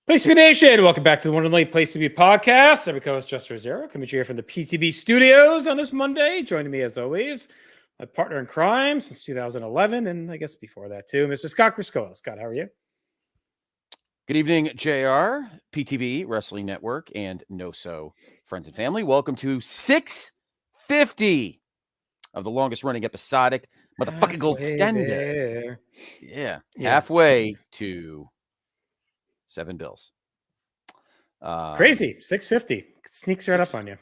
Place to be Nation, welcome back to the one and only Place to Be Podcast. I'm your co-host, Just Zero, coming to you from the PTB Studios on this Monday. Joining me, as always, my partner in crime since 2011, and I guess before that too, Mr. Scott Shifflett. Scott, how are you? Good evening, JR, PTB Wrestling Network, and No-So friends and family. Welcome to 650 of the longest-running episodic motherfucking Gold Extended. Yeah, halfway to 7 bills. Crazy, 650. It sneaks right up on you.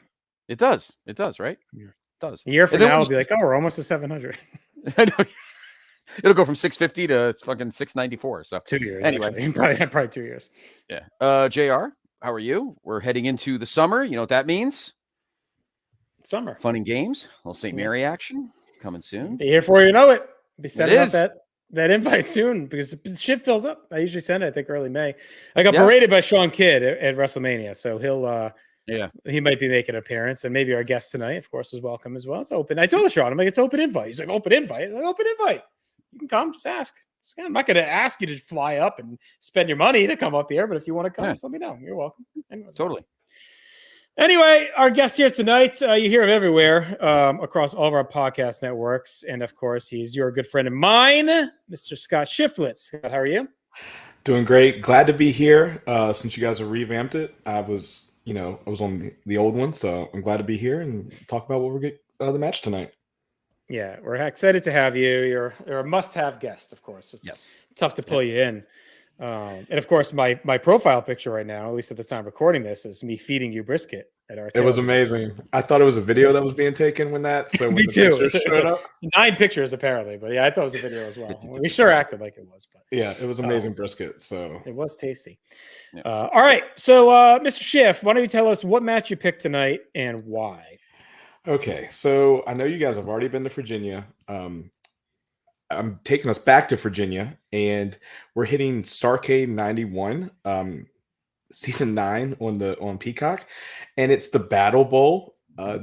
It does, right? Yeah. It does. A year from now, we'll be like, oh, we're almost to 700. It'll go from 650 to fucking 694. So 2 years. Anyway, probably 2 years. Yeah. JR, how are you? We're heading into the summer. You know what that means? Summer. Fun and games. A little St. Mary action coming soon. Be here before you know it. Be sending out that invite soon because the shit fills up. I usually send it, I think, early May. I got berated by Sean Kidd at WrestleMania, so he'll he might be making an appearance, and maybe our guest tonight, of course, is welcome as well. It's open. I told Sean, I'm like, it's open invite. He's like, open invite. I'm like, open invite. You can come, just ask. I'm not going to ask you to fly up and spend your money to come up here, but if you want to come, just let me know. You're welcome. Anyways, totally. Anyway, our guest here tonight, you hear him everywhere across all of our podcast networks. And of course, he's your good friend of mine, Mr. Scott Shifflett. Scott, how are you? Doing great. Glad to be here since you guys have revamped it. I was on the old one, so I'm glad to be here and talk about what we're getting the match tonight. Yeah, we're excited to have you. You're a must-have guest, of course. It's tough to pull you in. And of course, my profile picture right now, at least at the time recording this, is me feeding you brisket at our. It was amazing. I thought it was a video that was being taken when that. So me too. Showed up. 9 pictures apparently, but yeah, I thought it was a video as well. We sure acted like it was, but yeah, it was amazing brisket. So it was tasty. Yeah. All right, so Mr. Schiff, why don't you tell us what match you picked tonight and why? Okay, so I know you guys have already been to Virginia. I'm taking us back to Virginia, and we're hitting Starrcade 91, season 9 on Peacock, and it's the BattleBowl.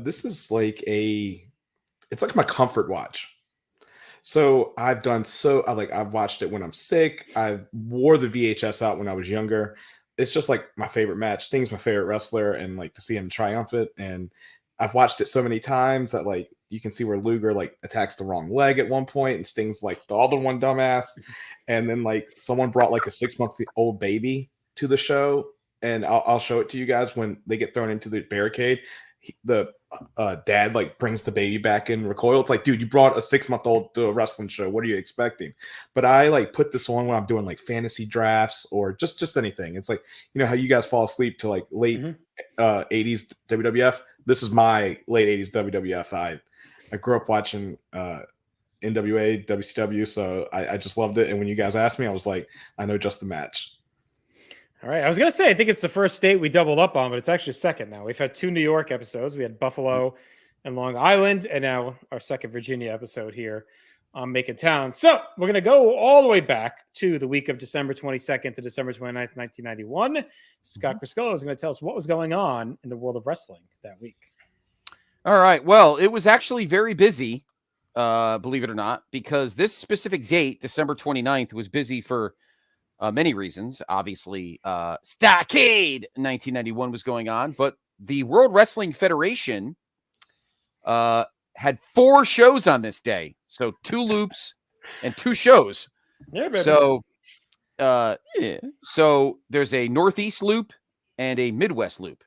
This is it's like my comfort watch. So I've watched it when I'm sick. I wore the VHS out when I was younger. It's just like my favorite match. Sting's my favorite wrestler, and like to see him triumphant. And I've watched it so many times that like you can see where Luger like attacks the wrong leg at one point, and Sting's like the other one dumbass. And then like someone brought like a 6-month-old baby to the show, and I'll show it to you guys when they get thrown into the barricade. The dad like brings the baby back in recoil. It's like, dude, you brought a 6-month-old to a wrestling show. What are you expecting? But I like put this on when I'm doing like fantasy drafts or just anything. It's like, you know how you guys fall asleep to like late 80s WWF. This is my late 80s WWF. I grew up watching NWA, WCW, so I just loved it. And when you guys asked me, I was like, I know just the match. All right. I was going to say, I think it's the first state we doubled up on, but it's actually second now. We've had 2 New York episodes. We had Buffalo and Long Island, and now our second Virginia episode here on Making Town. So we're going to go all the way back to the week of December 22nd to December 29th, 1991. Scott Criscollo is going to tell us what was going on in the world of wrestling that week. All right. Well, it was actually very busy, believe it or not, because this specific date, December 29th, was busy for many reasons. Obviously, Starrcade 1991 was going on, but the World Wrestling Federation had 4 shows on this day. So 2 loops and 2 shows. Yeah, baby. So there's a Northeast loop and a Midwest loop.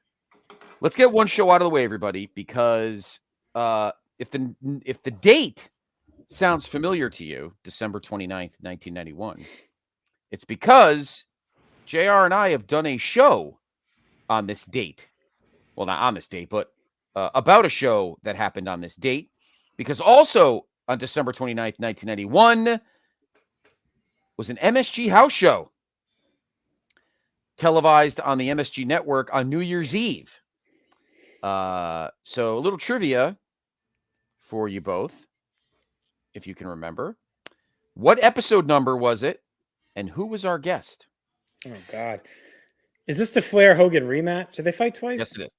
Let's get one show out of the way, everybody, because if the date sounds familiar to you, December 29th, 1991, it's because JR and I have done a show on this date. Well, not on this date, but about a show that happened on this date. Because also on December 29th, 1991, was an MSG house show televised on the MSG network on New Year's Eve. So a little trivia for you both, if you can remember. What episode number was it? And who was our guest? Oh, God. Is this the Flair Hogan rematch? Did they fight twice? Yes, it is.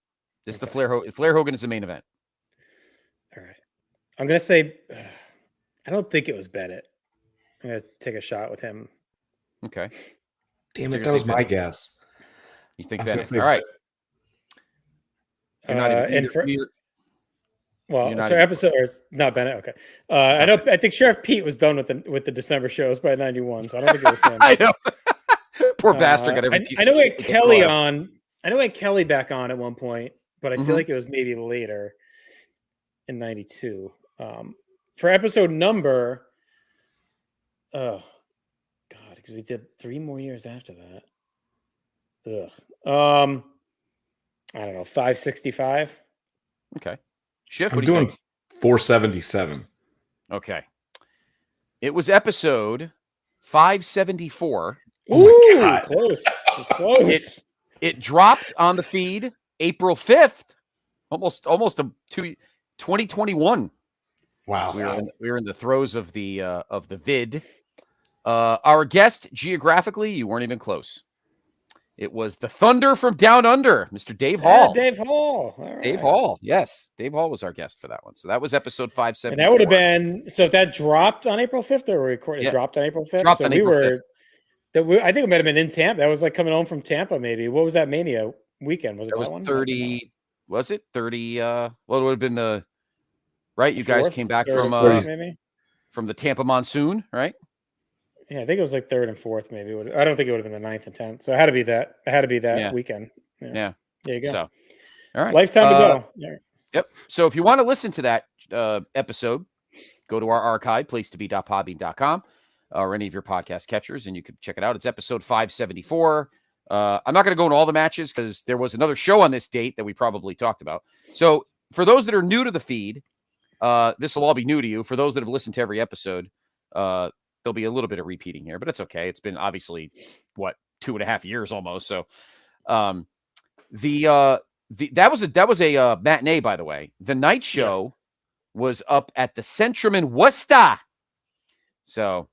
This is the Flair Hogan is the main event. All right. I'm going to say, I don't think it was Bennett. I'm going to take a shot with him. Okay. Damn it, that was my guess. You think Bennett? All right. You're not episode or it's not Bennett. Okay. I think Sheriff Pete was done with the December shows by 91, so I don't think it was him. I know. Poor bastard got every piece. I know we had Kelly on. I know we had Kelly back on at one point, but I feel like it was maybe later in 92. For episode number, oh God, because we did 3 more years after that. I don't know, 565. Okay. Schiff, I'm doing 477. Okay. It was episode 574. Ooh, close. It's close. It dropped on the feed April 5th, almost 2021. Wow. We were in the throes of the vid. Our guest, geographically, you weren't even close. It was the Thunder from Down Under, Mr. Dave Hall. Dave Hall. All right. Dave Hall. Yes. Dave Hall was our guest for that one. So that was episode 574. And that would have been, so if that dropped on April 5th or recorded, dropped on April 5th. Dropped on April 5th. I think it might have been in Tampa. That was like coming home from Tampa, maybe. What was that Mania weekend? Was it that one? 30. Was it 30? Well, it would have been the, right? You guys came back from the Tampa monsoon, right? Yeah, I think it was like 3rd and 4th, maybe. I don't think it would have been the 9th and 10th. So it had to be that. It had to be that weekend. Yeah. There you go. So, all right. Lifetime to go. Yeah. Yep. So if you want to listen to that episode, go to our archive, placetobe.podbean.com, or any of your podcast catchers, and you can check it out. It's episode 574. I'm not going to go into all the matches because there was another show on this date that we probably talked about. So for those that are new to the feed, this will all be new to you. For those that have listened to every episode, there'll be a little bit of repeating here, but it's okay. It's been obviously 2.5 years almost. So, that was a matinee, by the way. The night show was up at the Centrum in Worcester. So,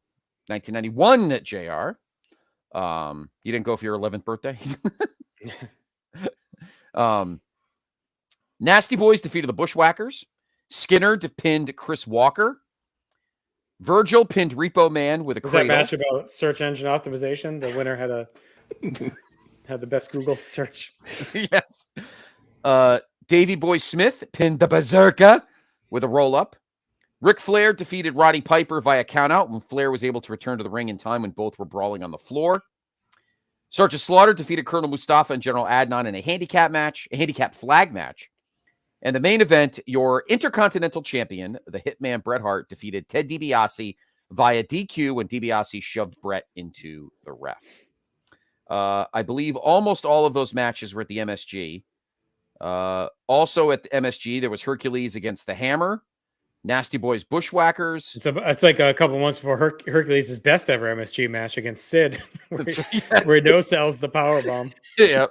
1991, JR. You didn't go for your 11th birthday. Nasty Boys defeated the Bushwhackers. Skinner pinned Chris Walker. Virgil pinned Repo Man with a cradle. Was that match about search engine optimization? The winner had the best Google search. Yes. Davey Boy Smith pinned the Berserker with a roll-up. Ric Flair defeated Roddy Piper via countout when Flair was able to return to the ring in time when both were brawling on the floor. Sergeant Slaughter defeated Colonel Mustafa and General Adnan in a handicap flag match. And the main event, your Intercontinental Champion, the Hitman Bret Hart, defeated Ted DiBiase via DQ when DiBiase shoved Bret into the ref. I believe almost all of those matches were at the MSG. Also at the MSG, there was Hercules against the Hammer, Nasty Boys Bushwhackers. It's like a couple months before Hercules' best ever MSG match against Sid, where he no-sells the powerbomb. Yeah.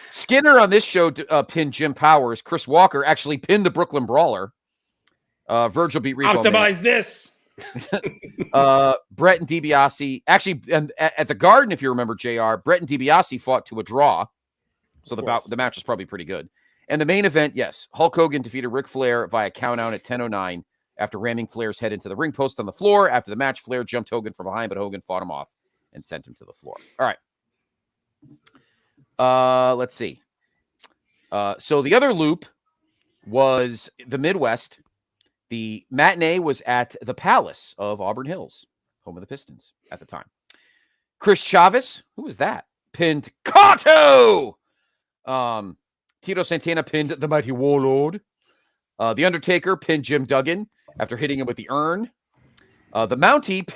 Skinner on this show pinned Jim Powers. Chris Walker actually pinned the Brooklyn Brawler. Virgil beat Repo Optimize this. Bret and DiBiase. Actually, and at the Garden, if you remember, JR, Bret and DiBiase fought to a draw. So the match was probably pretty good. And the main event, yes, Hulk Hogan defeated Ric Flair via countout at 10:09 after ramming Flair's head into the ring post on the floor. After the match, Flair jumped Hogan from behind, but Hogan fought him off and sent him to the floor. All right. Let's see. So the other loop was the Midwest. The matinee was at the Palace of Auburn Hills, home of the Pistons at the time. Chris Chavez, who was that? Pinned Kato. Tito Santana pinned the Mighty Warlord. The Undertaker pinned Jim Duggan after hitting him with the urn. The Mountie.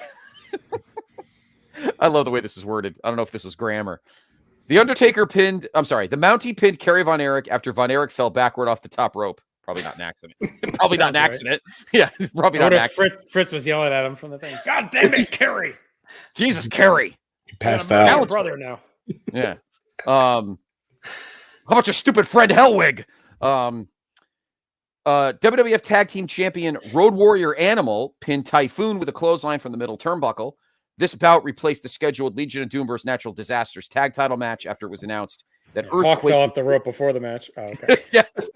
I love the way this is worded. I don't know if this was grammar. The Mountie pinned Kerry Von Erich after Von Erich fell backward off the top rope. Probably not an accident. Probably not an accident. Right. Yeah, probably not an accident. Fritz was yelling at him from the thing. God damn it, Kerry. Jesus, Kerry. He passed out. Brother now. Yeah. How about your stupid Fred Hellwig? WWF Tag Team Champion Road Warrior Animal pinned Typhoon with a clothesline from the middle turnbuckle. This bout replaced the scheduled Legion of Doom vs. Natural Disasters tag title match after it was announced that Earthquake Hawk fell off the rope before the match. Oh, okay. Yes.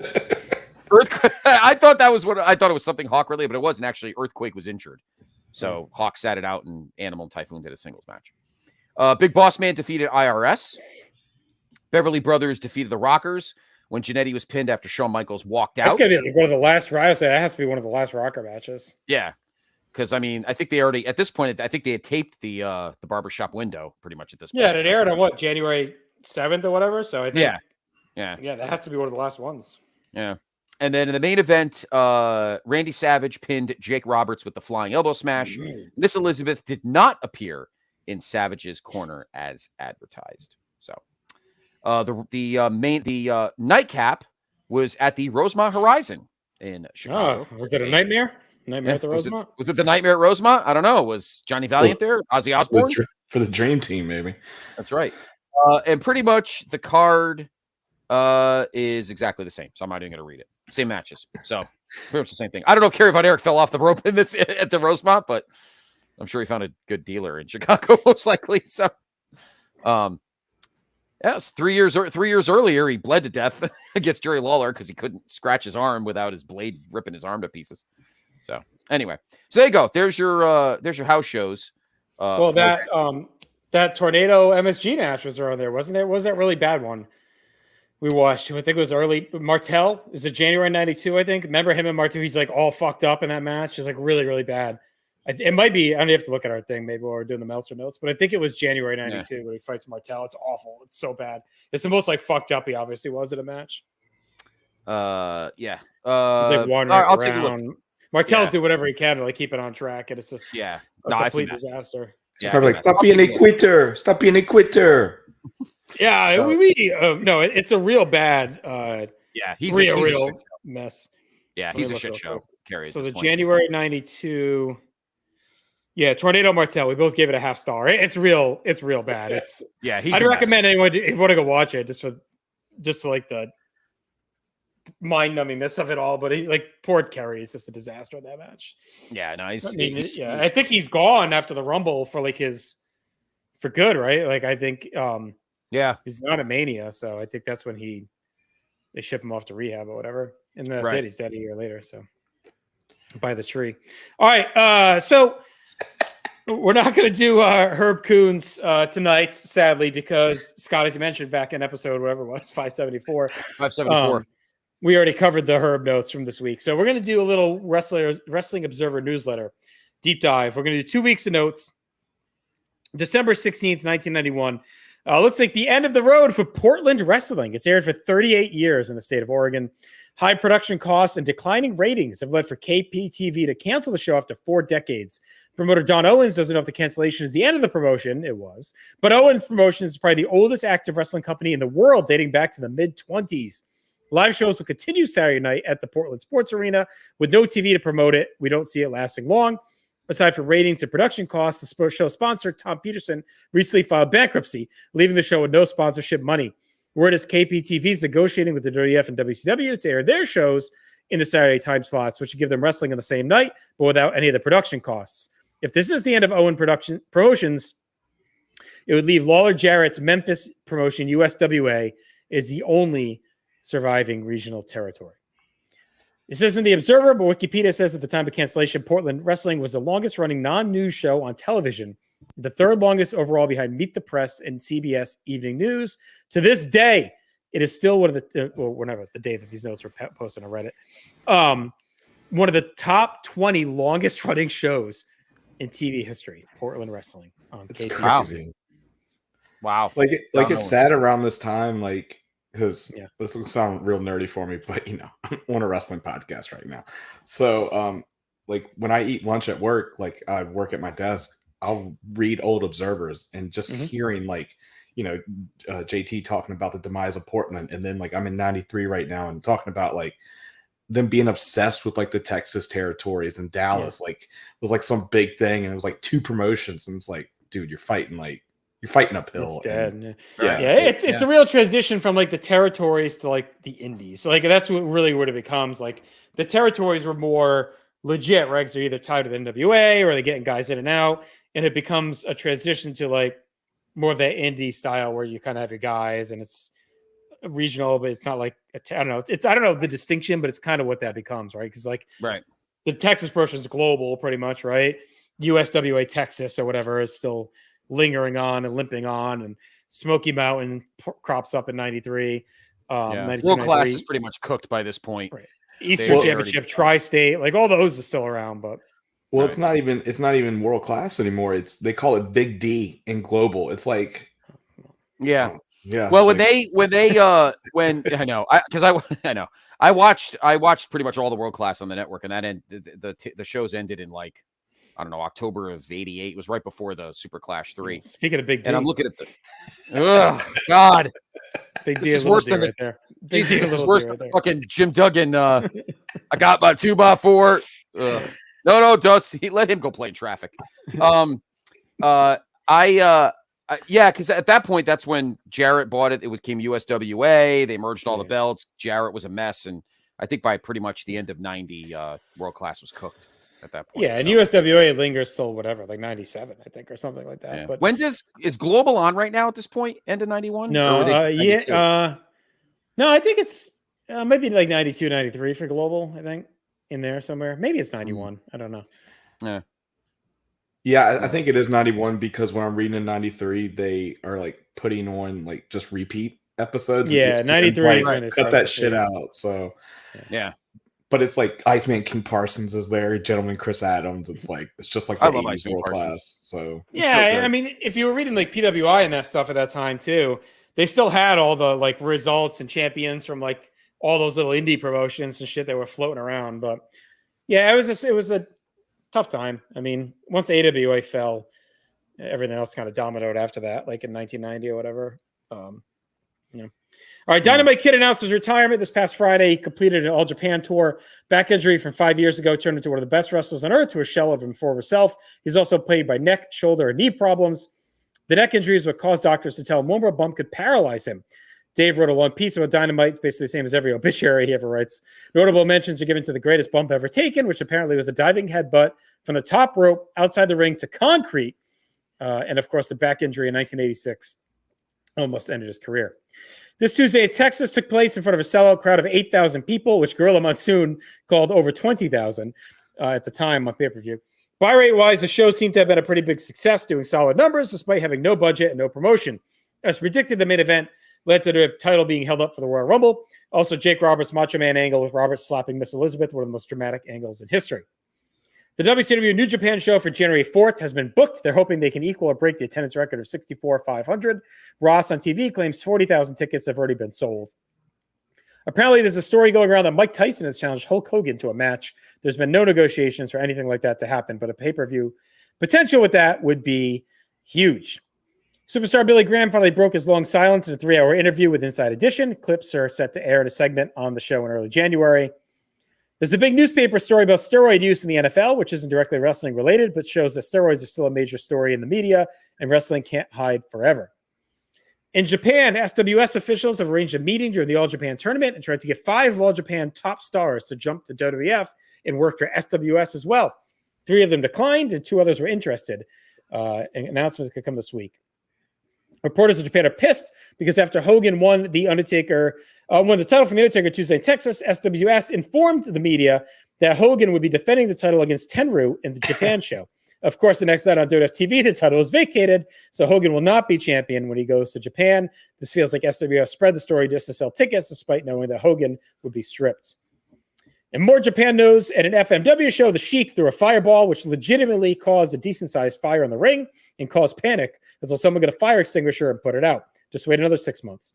Earthquake. I thought it was something Hawk related, but it wasn't actually. Earthquake was injured. So Hawk sat it out and Animal and Typhoon did a singles match. Big Boss Man defeated IRS. Beverly Brothers defeated the Rockers when Jannetty was pinned after Shawn Michaels walked out. That's going to be like one of the last, I would say that has to be one of the last Rocker matches. Yeah. Because, I mean, I think they already, at this point, I think they had taped the barbershop window pretty much at this point. Yeah, it aired on what, January 7th or whatever? So I think. Yeah, that has to be one of the last ones. Yeah. And then in the main event, Randy Savage pinned Jake Roberts with the flying elbow smash. Miss Elizabeth did not appear in Savage's corner as advertised. So the nightcap was at the Rosemont Horizon in Chicago. Oh, was it a nightmare? Nightmare at the Rosemont? Was it the Nightmare at Rosemont? I don't know. Was Johnny Valiant there? Ozzy Osbourne? For the Dream Team, maybe. That's right. And pretty much the card is exactly the same. So I'm not even going to read it. Same matches. So pretty much the same thing. I don't know if Kerry Von Erich fell off the rope in this at the Rosemont, but I'm sure he found a good dealer in Chicago, most likely. So, yes, 3 years earlier, he bled to death against Jerry Lawler because he couldn't scratch his arm without his blade ripping his arm to pieces. So anyway, so there you go. There's your house shows. Well, that Tornado MSG match was on there, wasn't there? What was that really bad one we watched? I think it was early. Martel is it January 92? I think. Remember him and Martel? He's like all fucked up in that match. It's like really, really bad. It might be. I don't have to look at our thing maybe while we're doing the Meltzer notes, but I think it was January 92 when he fights Martel. It's awful. It's so bad. It's the most like fucked up he obviously was at a match. Yeah. He's like wandering I'll around. take a look. Martel's do whatever he can to like keep it on track, and it's just a complete disaster. Yeah, like stop being a quitter. Stop being a quitter. Yeah, so, no, it's a real bad. He's a real mess. Yeah, he's a shit show. So the January 92. Yeah, Tornado Martel. We both gave it a half star. It's real bad. It's I'd recommend anyone if you want to go watch it just to like the mind numbingness of it all. But he like poor Kerry is just a disaster in that match. Yeah, no, I think he's gone after the Rumble for good, right? Like I think he's not a Mania, so I think that's when they ship him off to rehab or whatever. And that's it. He's dead a year later, so by the tree. All right, so we're not going to do Herb Coons tonight, sadly, because Scott, as you mentioned back in episode whatever it was, 574. 574. We already covered the Herb notes from this week. So we're going to do a little Wrestling Observer newsletter deep dive. We're going to do 2 weeks of notes. December 16th, 1991. Looks like the end of the road for Portland wrestling. It's aired for 38 years in the state of Oregon. High production costs and declining ratings have led for KPTV to cancel the show after 4 decades. Promoter Don Owens doesn't know if the cancellation is the end of the promotion. It was. But Owens Promotions is probably the oldest active wrestling company in the world, dating back to the mid-20s. Live shows will continue Saturday night at the Portland Sports Arena with no TV to promote it. We don't see it lasting long. Aside from ratings and production costs, the show sponsor, Tom Peterson, recently filed bankruptcy, leaving the show with no sponsorship money. Word is KPTV is negotiating with the WWF and WCW to air their shows in the Saturday time slots, which would give them wrestling on the same night, but without any of the production costs. If this is the end of Owen Promotions, it would leave Lawler Jarrett's Memphis promotion, USWA, is the only surviving regional territory. This isn't the Observer, but Wikipedia says at the time of cancellation, Portland Wrestling was the longest running non-news show on television, the third longest overall behind Meet the Press and CBS Evening News. To this day, it is still one of whenever the day that these notes were posted on Reddit, one of the top 20 longest running shows in TV history, Portland Wrestling on KPTV. Crazy. Wow. It's sad around this time, because this will sound real nerdy for me, but I'm on a wrestling podcast right now. So when I eat lunch at work, I work at my desk, I'll read old Observers and just hearing JT talking about the demise of Portland, and then I'm in 93 right now and talking about them being obsessed with the Texas territories and Dallas, was some big thing, and it was 2 promotions, and it's dude, you're fighting uphill. It's dead. It's a real transition from the territories to the indies. So that's what it becomes. The territories were more legit, right? Because they're either tied to the NWA or they're getting guys in and out, and it becomes a transition to more of that indie style where you kind of have your guys and it's regional, but it's not I don't know. I don't know the distinction, but it's kind of what that becomes, right? Because the Texas portion is global, pretty much, right? USWA Texas or whatever is still lingering on and limping on, and Smoky Mountain crops up in 93. World class is pretty much cooked by this point. Right. Eastern Championship, Tri-State, like all those are still around, but it's not even world class anymore. They call it Big D in global. It's like yeah. Well, when I know, I watched pretty much all the world class on the network, and that the shows ended in like, I don't know, October of '88. It was right before the Super Clash 3. Speaking of Big D, and I'm looking at oh God, Big D is worse than right there. This is worse than fucking Jim Duggan. I got my 2x4. No, Dusty, let him go play in traffic. Because at that point, that's when Jarrett bought it. It became USWA. They merged all the belts. Jarrett was a mess, and I think by pretty much the end of '90, world class was cooked at that point. Yeah, and USWA lingers till whatever, like 97, I think, or something like that. Yeah. But when is Global on right now at this point? End of 91? No, no, I think it's maybe like 92, 93 for Global. I think in there somewhere. Maybe it's 91. I don't know. Yeah. Yeah, I think it is 91 because when I'm reading in 93, they are like putting on like just repeat episodes. Yeah, 93 is when they cut that shit out. So yeah, but it's like Iceman King Parsons is there, Gentleman Chris Adams. It's just like the 80s world class. So yeah, I mean, if you were reading like PWI and that stuff at that time too, they still had all the like results and champions from like all those little indie promotions and shit that were floating around. But yeah, it was a tough time. I mean, once the AWA fell, everything else kind of dominoed after that, like in 1990 or whatever. All right, Dynamite Kid announced his retirement this past Friday. He completed an All Japan tour. Back injury from 5 years ago turned into one of the best wrestlers on earth, to a shell of him former self. He's also plagued by neck, shoulder, and knee problems. The neck injury is what caused doctors to tell him one more bump could paralyze him. Dave wrote a long piece about Dynamite. It's basically the same as every obituary he ever writes. Notable mentions are given to the greatest bump ever taken, which apparently was a diving headbutt from the top rope outside the ring to concrete. And, of course, the back injury in 1986 almost ended his career. This Tuesday in Texas took place in front of a sellout crowd of 8,000 people, which Gorilla Monsoon called over 20,000 at the time on pay-per-view. Buy rate-wise, the show seemed to have been a pretty big success, doing solid numbers despite having no budget and no promotion. As predicted, the main event led to the title being held up for the Royal Rumble. Also, Jake Roberts' Macho Man angle with Roberts slapping Miss Elizabeth, one of the most dramatic angles in history. The WCW New Japan show for January 4th has been booked. They're hoping they can equal or break the attendance record of 64,500. Ross on TV claims 40,000 tickets have already been sold. Apparently, there's a story going around that Mike Tyson has challenged Hulk Hogan to a match. There's been no negotiations or anything like that to happen, but a pay-per-view potential with that would be huge. Superstar Billy Graham finally broke his long silence in a 3-hour interview with Inside Edition. Clips are set to air in a segment on the show in early January. There's a big newspaper story about steroid use in the NFL, which isn't directly wrestling related, but shows that steroids are still a major story in the media, and wrestling can't hide forever. In Japan, SWS officials have arranged a meeting during the All Japan tournament and tried to get 5 of All Japan top stars to jump to WWF and work for SWS as well. 3 of them declined, and 2 others were interested. And announcements could come this week. Reporters in Japan are pissed because after Hogan won the title from the Undertaker Tuesday in Texas, SWS informed the media that Hogan would be defending the title against Tenryu in the Japan show. Of course, the next night on WWF TV, the title was vacated, so Hogan will not be champion when he goes to Japan. This feels like SWS spread the story just to sell tickets, despite knowing that Hogan would be stripped. And more Japan news, at an FMW show, the Sheik threw a fireball, which legitimately caused a decent-sized fire in the ring and caused panic until someone got a fire extinguisher and put it out. Just wait another 6 months.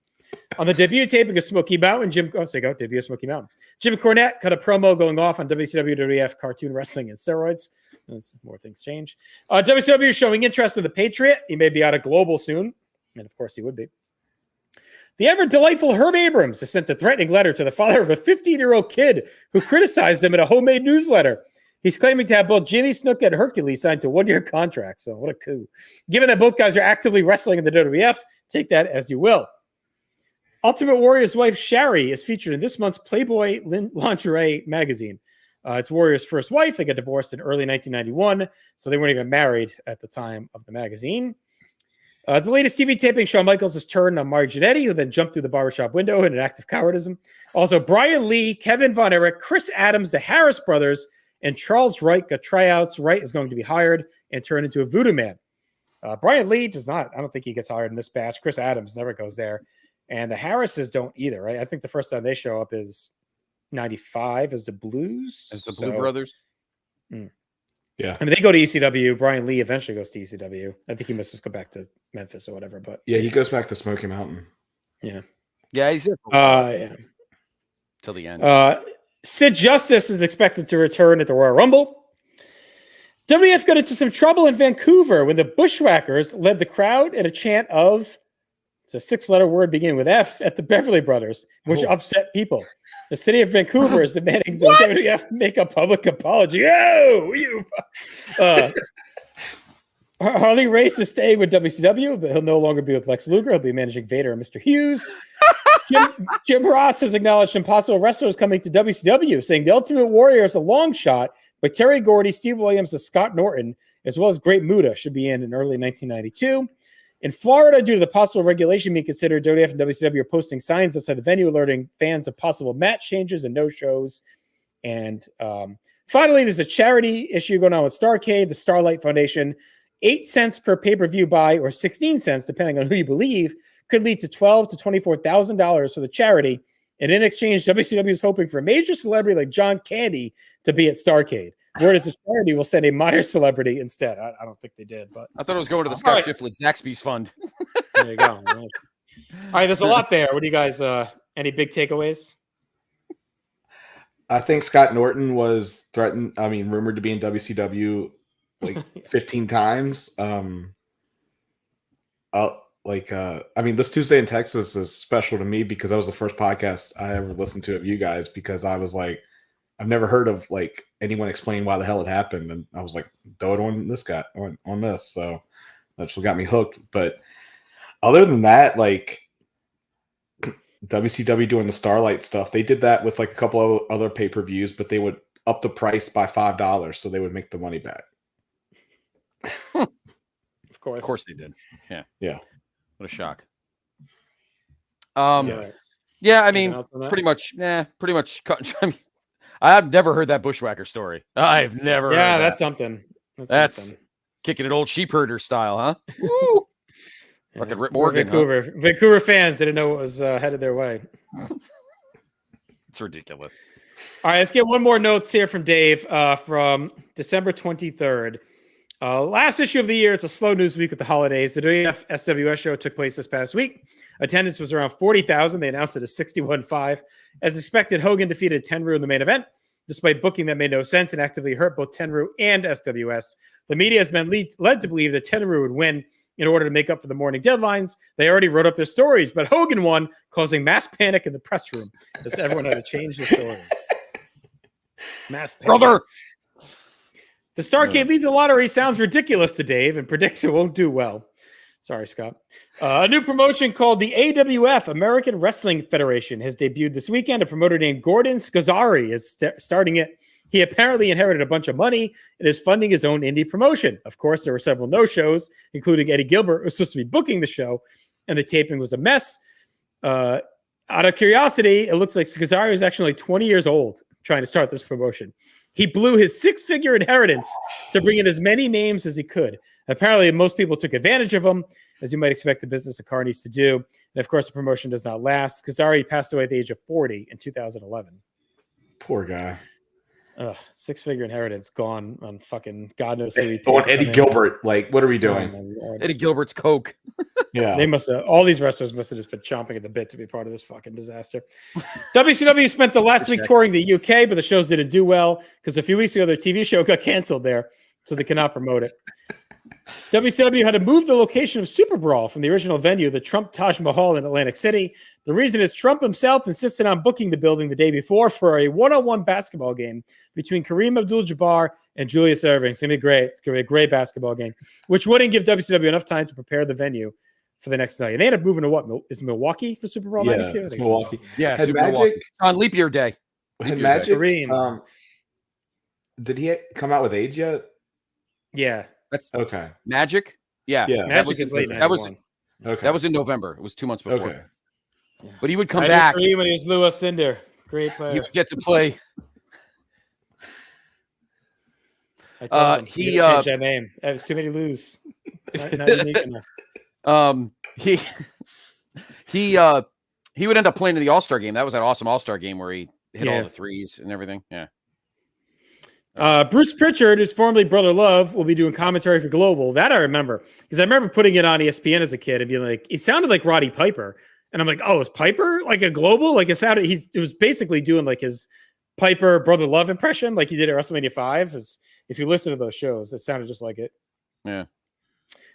On the debut taping of Smoky Mountain, debut of Smoky Mountain. Jim Cornette cut a promo going off on WCW WWF cartoon wrestling and steroids. That's more things change. WCW is showing interest in the Patriot. He may be out of Global soon, and of course he would be. The ever delightful Herb Abrams has sent a threatening letter to the father of a 15-year-old kid who criticized him in a homemade newsletter. He's claiming to have both Jimmy Snuka and Hercules signed to 1-year contracts. So what a coup. Given that both guys are actively wrestling in the WWF, take that as you will. Ultimate Warrior's wife, Shari, is featured in this month's Playboy Lingerie magazine. It's Warrior's first wife. They got divorced in early 1991, so they weren't even married at the time of the magazine. The latest TV taping, Shawn Michaels has turned on Marty Jannetty, who then jumped through the barbershop window in an act of cowardism. Also, Brian Lee, Kevin Von Erich, Chris Adams, the Harris brothers, and Charles Wright got tryouts. Wright is going to be hired and turned into a voodoo man. Brian Lee does not. I don't think he gets hired in this batch. Chris Adams never goes there. And the Harrises don't either, right? I think the first time they show up is 95 as the Blues. As the Blue Brothers. Yeah. I mean, they go to ECW. Brian Lee eventually goes to ECW. I think he must just go back to Memphis or whatever. But yeah, he goes back to Smoky Mountain. Yeah. Yeah, he's there till the end. Sid Justice is expected to return at the Royal Rumble. WF got into some trouble in Vancouver when the Bushwhackers led the crowd in a chant of, it's a 6-letter word beginning with F, at the Beverly Brothers, which upset people. The city of Vancouver is demanding the WF make a public apology. Oh, you. Harley Race is staying with WCW, but he'll no longer be with Lex Luger. He'll be managing Vader and Mr. Hughes. Jim Ross has acknowledged impossible wrestlers coming to WCW, saying the Ultimate Warrior is a long shot, but Terry Gordy, Steve Williams, and Scott Norton, as well as Great Muta, should be in early 1992. In Florida, due to the possible regulation being considered, WWF and WCW are posting signs outside the venue alerting fans of possible match changes and no-shows. And finally, there's a charity issue going on with Starrcade, the Starlight Foundation. 8 cents per pay-per-view buy, or 16 cents, depending on who you believe, could lead to $12,000 to $24,000 for the charity. And in exchange, WCW is hoping for a major celebrity like John Candy to be at Starrcade. Whereas the charity will send a minor celebrity instead. I don't think they did, but I thought it was going to the Scott Shifflett Zaxby's fund. There you go. All right, there's a lot there. What do you guys? Any big takeaways? I think Scott Norton was rumored to be in WCW like 15 times. This Tuesday in Texas is special to me because that was the first podcast I ever listened to of you guys, because I was like, I've never heard of like anyone explain why the hell it happened. And I was like, throw it on this guy, on this. So that's what got me hooked. But other than that, like WCW doing the Starlight stuff, they did that with like a couple of other pay-per-views, but they would up the price by $5 so they would make the money back. Of Of course they did. Yeah. Yeah. What a shock. Yeah, I mean, pretty much. I've never heard that Bushwhacker story. I've never heard that. That's something. That's something. Kicking it old sheep herder style, huh? Woo! Fucking Rip Morgan. Vancouver fans didn't know what was headed their way. It's ridiculous. All right, let's get one more notes here from Dave from December 23rd. Last issue of the year. It's a slow news week with the holidays. The WF SWS show took place this past week. Attendance was around 40,000. They announced it as 61.5. As expected, Hogan defeated Tenryu in the main event, despite booking that made no sense and actively hurt both Tenryu and SWS. The media has been led to believe that Tenryu would win in order to make up for the morning deadlines. They already wrote up their stories, but Hogan won, causing mass panic in the press room as everyone had to change the stories. Mass panic. Brother! The Starrcade leads the lottery sounds ridiculous to Dave and predicts it won't do well. Sorry, Scott. A new promotion called the AWF, American Wrestling Federation, has debuted this weekend. A promoter named Gordon Scazzari is starting it. He apparently inherited a bunch of money and is funding his own indie promotion. Of course, there were several no-shows, including Eddie Gilbert, who was supposed to be booking the show, and the taping was a mess. Out of curiosity, it looks like Scazzari is actually like 20 years old trying to start this promotion. He blew his 6-figure inheritance to bring in as many names as he could. Apparently, most people took advantage of him, as you might expect a business of car needs to do. And of course, the promotion does not last. Scazzari passed away at the age of 40 in 2011. Poor guy. 6-figure inheritance gone on fucking God knows who. On Eddie Gilbert. Like, what are we doing? Eddie Gilbert's Coke. Yeah. They must have, all these wrestlers must have just been chomping at the bit to be part of this fucking disaster. WCW spent the last week touring the UK, but the shows didn't do well because a few weeks ago, their TV show got canceled there, so they cannot promote it. WCW had to move the location of Super Brawl from the original venue, the Trump Taj Mahal in Atlantic City. The reason is Trump himself insisted on booking the building the day before for a one-on-one basketball game between Kareem Abdul-Jabbar and Julius Erving. It's going to be great. It's going to be a great basketball game, which wouldn't give WCW enough time to prepare the venue for the next night. And they ended up moving to what? Is Milwaukee for Super Brawl 92? It's Milwaukee. Yeah, had Super Magic Milwaukee. On leap year day. Had Magic. Did he come out with age yet? Yeah. That's okay. Magic? Yeah. Magic is late. That was in November. It was 2 months before. Okay. Yeah. But he would come back. When he was Lewis Cinder. Great player. He would get to play. I told him he changed that name. It was too many lose. Not unique enough. He would end up playing in the All-Star game. That was an awesome All-Star game where he hit all the threes and everything. Yeah. Bruce Pritchard, who's formerly Brother Love, will be doing commentary for Global. That I remember because I remember putting it on ESPN as a kid and being like, it sounded like Roddy Piper, and I'm like, oh, is Piper like a Global? Like it sounded. It was basically doing like his Piper Brother Love impression, like he did at WrestleMania 5. If you listen to those shows, it sounded just like it. Yeah.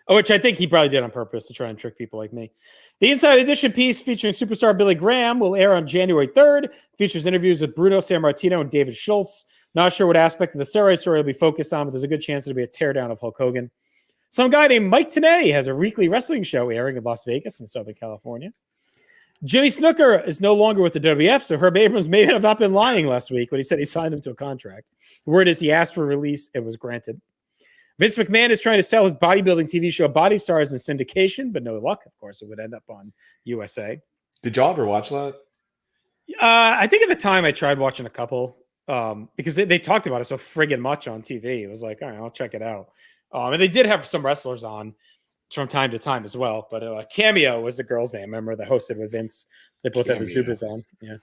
Which I think he probably did on purpose to try and trick people like me. The Inside Edition piece featuring superstar Billy Graham will air on January 3rd. Features interviews with Bruno Sammartino and David Schultz. Not sure what aspect of the steroid story will be focused on, but there's a good chance it'll be a teardown of Hulk Hogan. Some guy named Mike Tenay has a weekly wrestling show airing in Las Vegas in Southern California. Jimmy Snooker is no longer with the WWF, so Herb Abrams may have not been lying last week when he said he signed him to a contract. The word is he asked for release and was granted. Vince McMahon is trying to sell his bodybuilding TV show Body Stars in syndication, but no luck. Of course, it would end up on USA. Did y'all ever watch that? I think at the time I tried watching a couple because they talked about it so friggin' much on TV. It was like, all right, I'll check it out. And they did have some wrestlers on from time to time as well. But Cameo was the girl's name. Remember, that hosted with Vince. They both had the Zubas on. Yeah.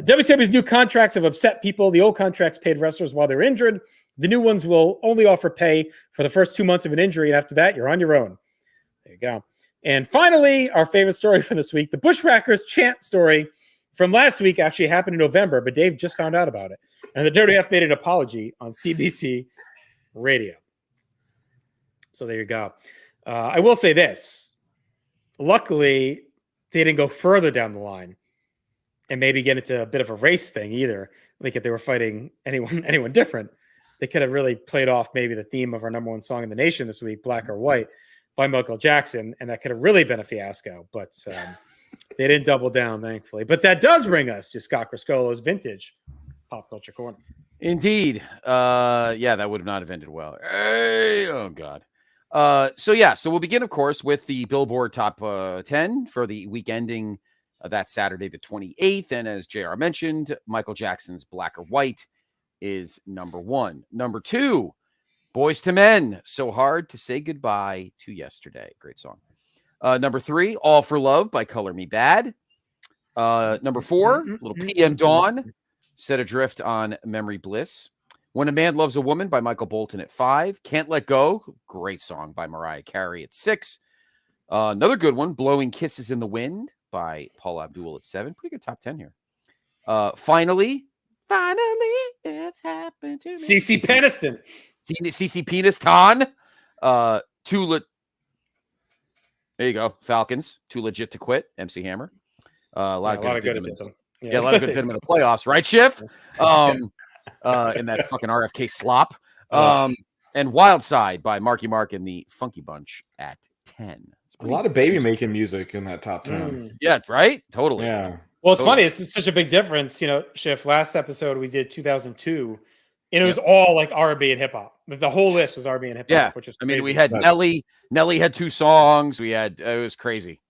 WCW's new contracts have upset people. The old contracts paid wrestlers while they're injured. The new ones will only offer pay for the first 2 months of an injury, and after that, you're on your own. There you go. And finally, our favorite story for this week, the Bushwhackers chant story from last week actually happened in November, but Dave just found out about it. And the WWF made an apology on CBC radio. So there you go. I will say this. Luckily, they didn't go further down the line and maybe get into a bit of a race thing either. Like if they were fighting anyone different, they could have really played off maybe the theme of our number one song in the nation this week, Black or White, by Michael Jackson, and that could have really been a fiasco. But they didn't double down, thankfully. But that does bring us to Scott Criscolo's vintage Pop Culture Corner. Indeed. That would not have ended well. Hey, oh, God. So we'll begin, of course, with the Billboard Top 10 for the week ending that Saturday, the 28th. And as JR mentioned, Michael Jackson's Black or White is number 1. Number 2, Boys to Men, So Hard to Say Goodbye to Yesterday. Great song. Number 3, All for Love by Color Me Bad. Number 4, Little PM Dawn, Set Adrift on Memory Bliss. When a Man Loves a Woman by Michael Bolton at 5. Can't Let Go, great song by Mariah Carey at 6. Another good one, Blowing Kisses in the Wind by Paula Abdul at 7. Pretty good top 10 here. Finally, it's happened to me. CC Peniston. CC Peniston. There you go. Falcons. Too Legit to Quit. MC Hammer. A lot of good at them. Yeah, a lot of good fit in the playoffs, right, Schiff? In that fucking RFK slop. And Wild Side by Marky Mark and the Funky Bunch at 10. A lot of baby making music in that top 10. Yeah, right? Totally. Yeah. Well, it's funny. It's such a big difference. You know, Schiff, last episode we did 2002, and it was all like R&B and hip hop. The whole list was R&B and hip hop, yeah. Which is crazy. I mean, we had Nelly. Nelly had 2 songs. It was crazy. It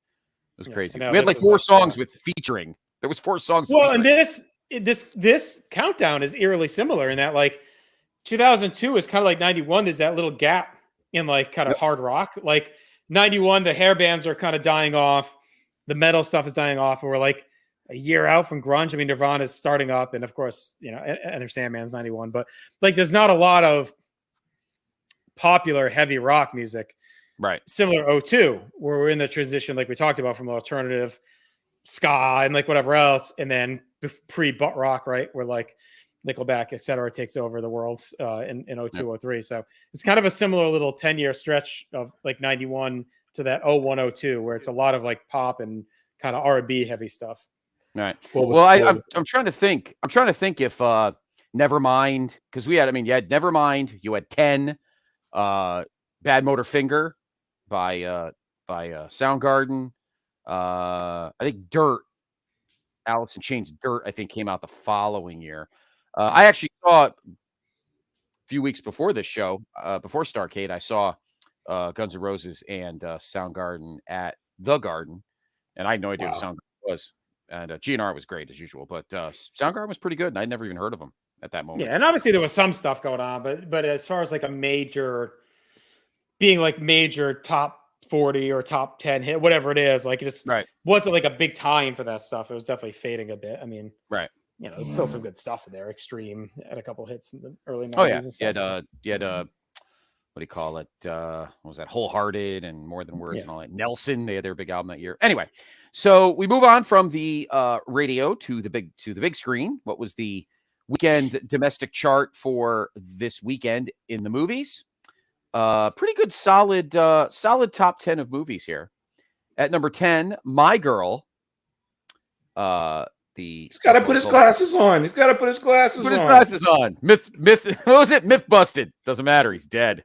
was crazy. We had like 4 songs with featuring. There was 4 songs. Well, and this countdown is eerily similar in that like 2002 is kind of like 91. There's that little gap in like kind of hard rock. Like 91, the hair bands are kind of dying off. The metal stuff is dying off. And we're like a year out from grunge. I mean, Nirvana is starting up. And of course, you know, Enter Sandman's 91. But like there's not a lot of popular heavy rock music. Right. Similar 02, where we're in the transition, like we talked about, from alternative ska and like whatever else. And then pre-butt rock, right? Where like Nickelback, et cetera, takes over the world in 02, 03. So it's kind of a similar little 10-year stretch of like 91 to that 01, 02, where it's a lot of like pop and kind of R&B heavy stuff. All right. Well, I'm trying to think. I'm trying to think if Nevermind, because you had Nevermind, you had 10, Bad Motor Finger by Soundgarden. I think Dirt, Alice in Chains Dirt, I think came out the following year. I actually saw a few weeks before this show, before Starrcade, I saw Guns N' Roses and Soundgarden at the Garden, and I had no idea what Soundgarden was. And GNR was great as usual, but Soundgarden was pretty good, and I'd never even heard of them. at that moment. Yeah, and obviously there was some stuff going on, but as far as like a major top 40 or top 10 hit, whatever it is, like it just wasn't like a big time for that stuff. It was definitely fading a bit. I mean, there's still some good stuff in there. Extreme had a couple hits in the early 90s. Oh yeah, and stuff. you had what do you call it? What was that? Wholehearted and More Than Words and all that. Nelson, they had their big album that year. Anyway, so we move on from the radio to the big screen. What was the weekend domestic chart for this weekend in the movies? Pretty good, solid top 10 of movies here. At number 10, My Girl. He's got to put his glasses on. Myth. What was it? Myth busted. Doesn't matter. He's dead.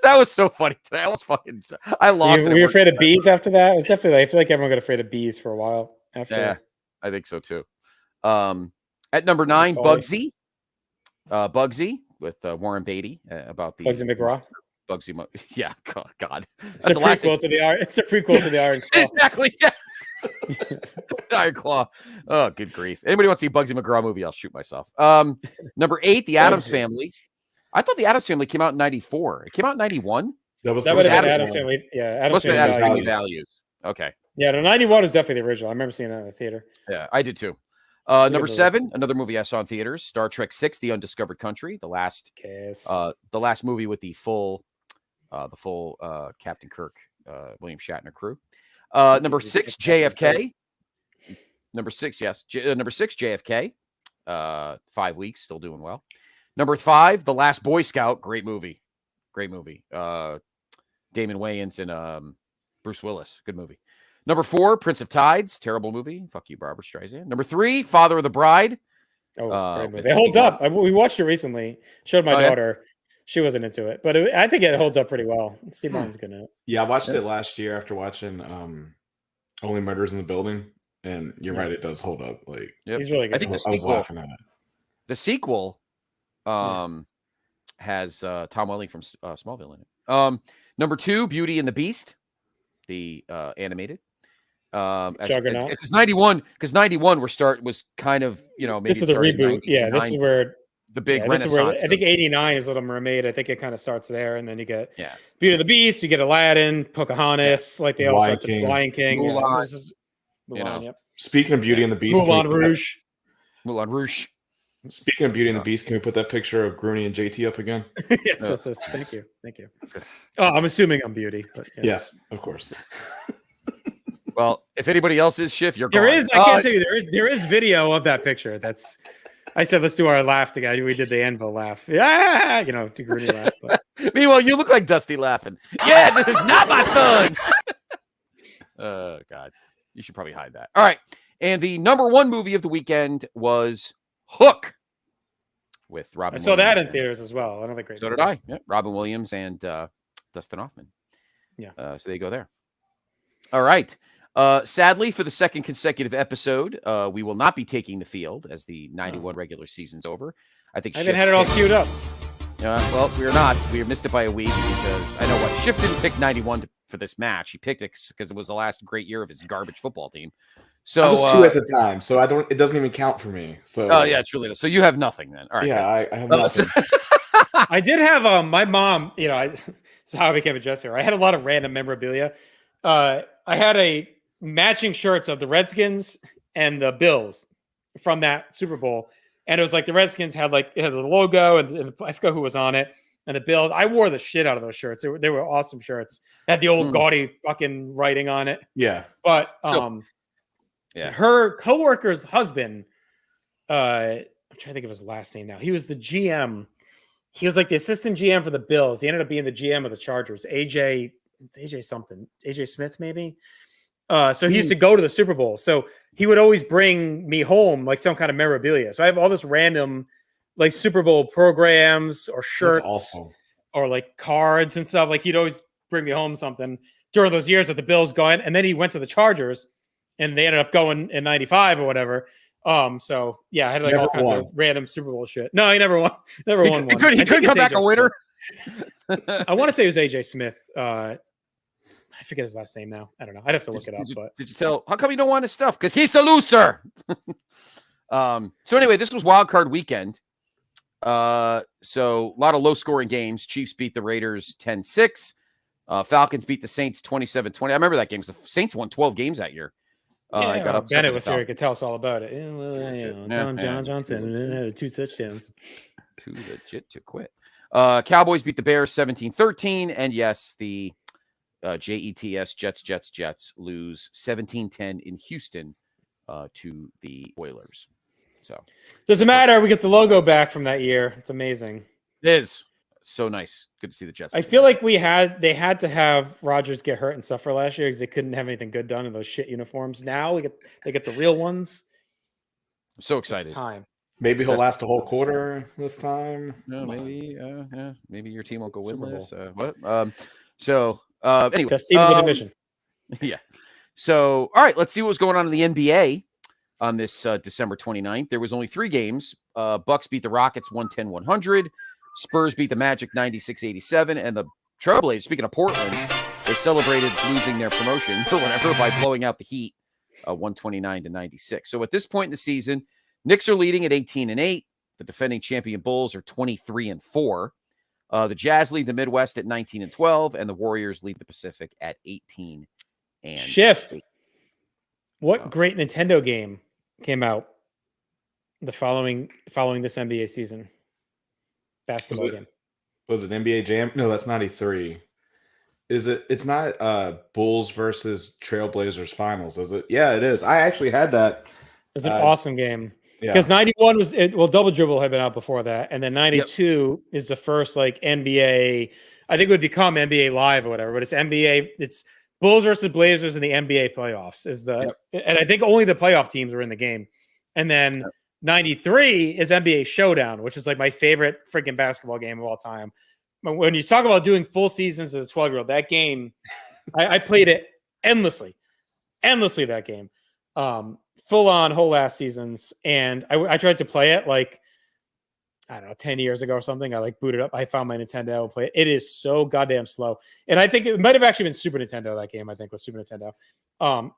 That was so funny. That was fucking. I lost. Were you afraid of bees after that? It was definitely. I feel like everyone got afraid of bees for a while after. Yeah, I think so too. At number 9, Bugsy. Bugsy with Warren Beatty about the Bugsy McGraw. Yeah. Oh, God. It's a prequel to the Iron Claw. Exactly. Yeah. Iron Claw. Oh, good grief. Anybody wants to see Bugsy McGraw movie? I'll shoot myself. Number 8, The Addams Family. I thought The Addams Family came out in 94. It came out in 91. That would have been Addams Family. Yeah, Addams Family Values. Okay. Yeah, the 91 was definitely the original. I remember seeing that in the theater. Yeah, I did too. Number 7, another movie I saw in theaters, Star Trek VI: The Undiscovered Country, the last movie with the full Captain Kirk, William Shatner crew. Number 6, JFK. Number 6, yes. Number 6, JFK. 5 weeks, still doing well. Number 5, The Last Boy Scout. Great movie. Damon Wayans and Bruce Willis. Good movie. Number 4, Prince of Tides. Terrible movie. Fuck you, Barbara Streisand. Number 3, Father of the Bride. Oh, great movie. It holds up. We watched it recently. Showed my daughter. Yeah. She wasn't into it, but I think it holds up pretty well. Steve Martin's good in it. Yeah, I watched it last year after watching Only Murders in the Building, and you're right, it does hold up. Like he's really good. I think I was laughing at it. The sequel has Tom Welling from Smallville in it. Number 2, Beauty and the Beast, the animated. Juggernaut. Because 91 was kind of, maybe this is the reboot. Yeah, this is where the big renaissance. I think 89 is Little Mermaid. I think it kind of starts there, and then you get Beauty and the Beast, you get Aladdin, Pocahontas, like they all start to Lion King. Mulan. Yep. Speaking of Beauty and the Beast, Moulin Rouge. Speaking of Beauty and the Beast, can we put that picture of Grooney and JT up again? Yes, thank you. Oh, I'm assuming I'm Beauty, but yes, of course. Well, if anybody else is Schiff, you're there gone. is. I can't tell you there is video of that picture. I said let's do our laugh together. We did the Anvil laugh. Yeah, to Grooney laugh. But. Meanwhile, you look like Dusty laughing. Yeah, this is not my son. Oh God, you should probably hide that. All right, and the number 1 movie of the weekend was Hook with Robin. I saw that in theaters as well. Another great. So did I. Yeah, Robin Williams and Dustin Hoffman. Yeah. So there you go there. All right. Sadly, for the second consecutive episode, we will not be taking the field as the 91 regular season's over. I think I haven't had it all queued up. Well, we're not. We missed it by a week because I know what Schiff didn't pick 91 for this match. He picked it because it was the last great year of his garbage football team. So I was 2 at the time, so it doesn't even count for me. So yeah, it's really so you have nothing then. All right. Yeah, I have nothing. I did have my mom. That's how I became a dresser. I had a lot of random memorabilia. I had a matching shirts of the Redskins and the Bills from that Super Bowl. And it was like the Redskins had it had the logo and I forgot who was on it. And the Bills, I wore the shit out of those shirts. They were awesome shirts. They had the old gaudy fucking writing on it. Yeah. But her coworker's husband, I'm trying to think of his last name now. He was the GM. He was like the assistant GM for the Bills. He ended up being the GM of the Chargers. AJ Smith, maybe. So he used to go to the Super Bowl. So he would always bring me home like some kind of memorabilia. So I have all this random like Super Bowl programs or shirts or like cards and stuff. Like he'd always bring me home something during those years that the Bills going. And then he went to the Chargers and they ended up going in 95 or whatever. So yeah, I had like all kinds of random Super Bowl shit. No, he never won. Never won one. He couldn't come back a winner. I want to say it was AJ Smith. I forget his last name now. I don't know. I'd have to look it up. Did you tell? How come you don't want his stuff? Because he's a loser. So anyway, this was wild card weekend. So a lot of low scoring games. Chiefs beat the Raiders 10-6. Falcons beat the Saints 27-20. I remember that game because the Saints won 12 games that year. I got upset. Bennett was here. He could tell us all about it. Yeah, well, tell him John Johnson had 2 touchdowns. Too legit to quit. Cowboys beat the Bears 17-13. And yes, the Jets, Jets lose 17-10 in Houston to the Oilers. So doesn't matter. We get the logo back from that year. It's amazing. It is so nice. Good to see the Jets. I feel like they had to have Rodgers get hurt and suffer last year because they couldn't have anything good done in those shit uniforms. Now they get the real ones. I'm so excited. It's time. Maybe he'll last a whole quarter this time. No, maybe. Maybe your team won't go winless. What? Anyway, best team in the division. Yeah. So, all right, let's see what's going on in the NBA on this December 29th. There was only 3 games. Bucks beat the Rockets 110-100. Spurs beat the Magic 96-87. And the Trailblazers, speaking of Portland, they celebrated losing their promotion or whatever by blowing out the Heat 129-96. So at this point in the season, Knicks are leading at 18-8. The defending champion Bulls are 23-4. The Jazz lead the Midwest at 19-12. And the Warriors lead the Pacific at 18-8. Schiff. What great Nintendo game came out the following this NBA season? Basketball game. Was it NBA Jam? No, that's 93. Is it? It's not Bulls versus Trailblazers finals, is it? Yeah, it is. I actually had that. It was an awesome game. Because 91 was Double Dribble had been out before that, and then 92 is the first like NBA. I think it would become NBA Live or whatever, but it's NBA. It's Bulls versus Blazers in the NBA playoffs and I think only the playoff teams were in the game. And then 93 is NBA Showdown, which is like my favorite freaking basketball game of all time. When you talk about doing full seasons as a 12-year-old, that game, I played it endlessly that game. Full on whole ass seasons. And I tried to play it like, I don't know, 10 years ago or something. I like booted up. I found my Nintendo and played it. It is so goddamn slow. And I think it might have actually been Super Nintendo. That game, I think, was Super Nintendo.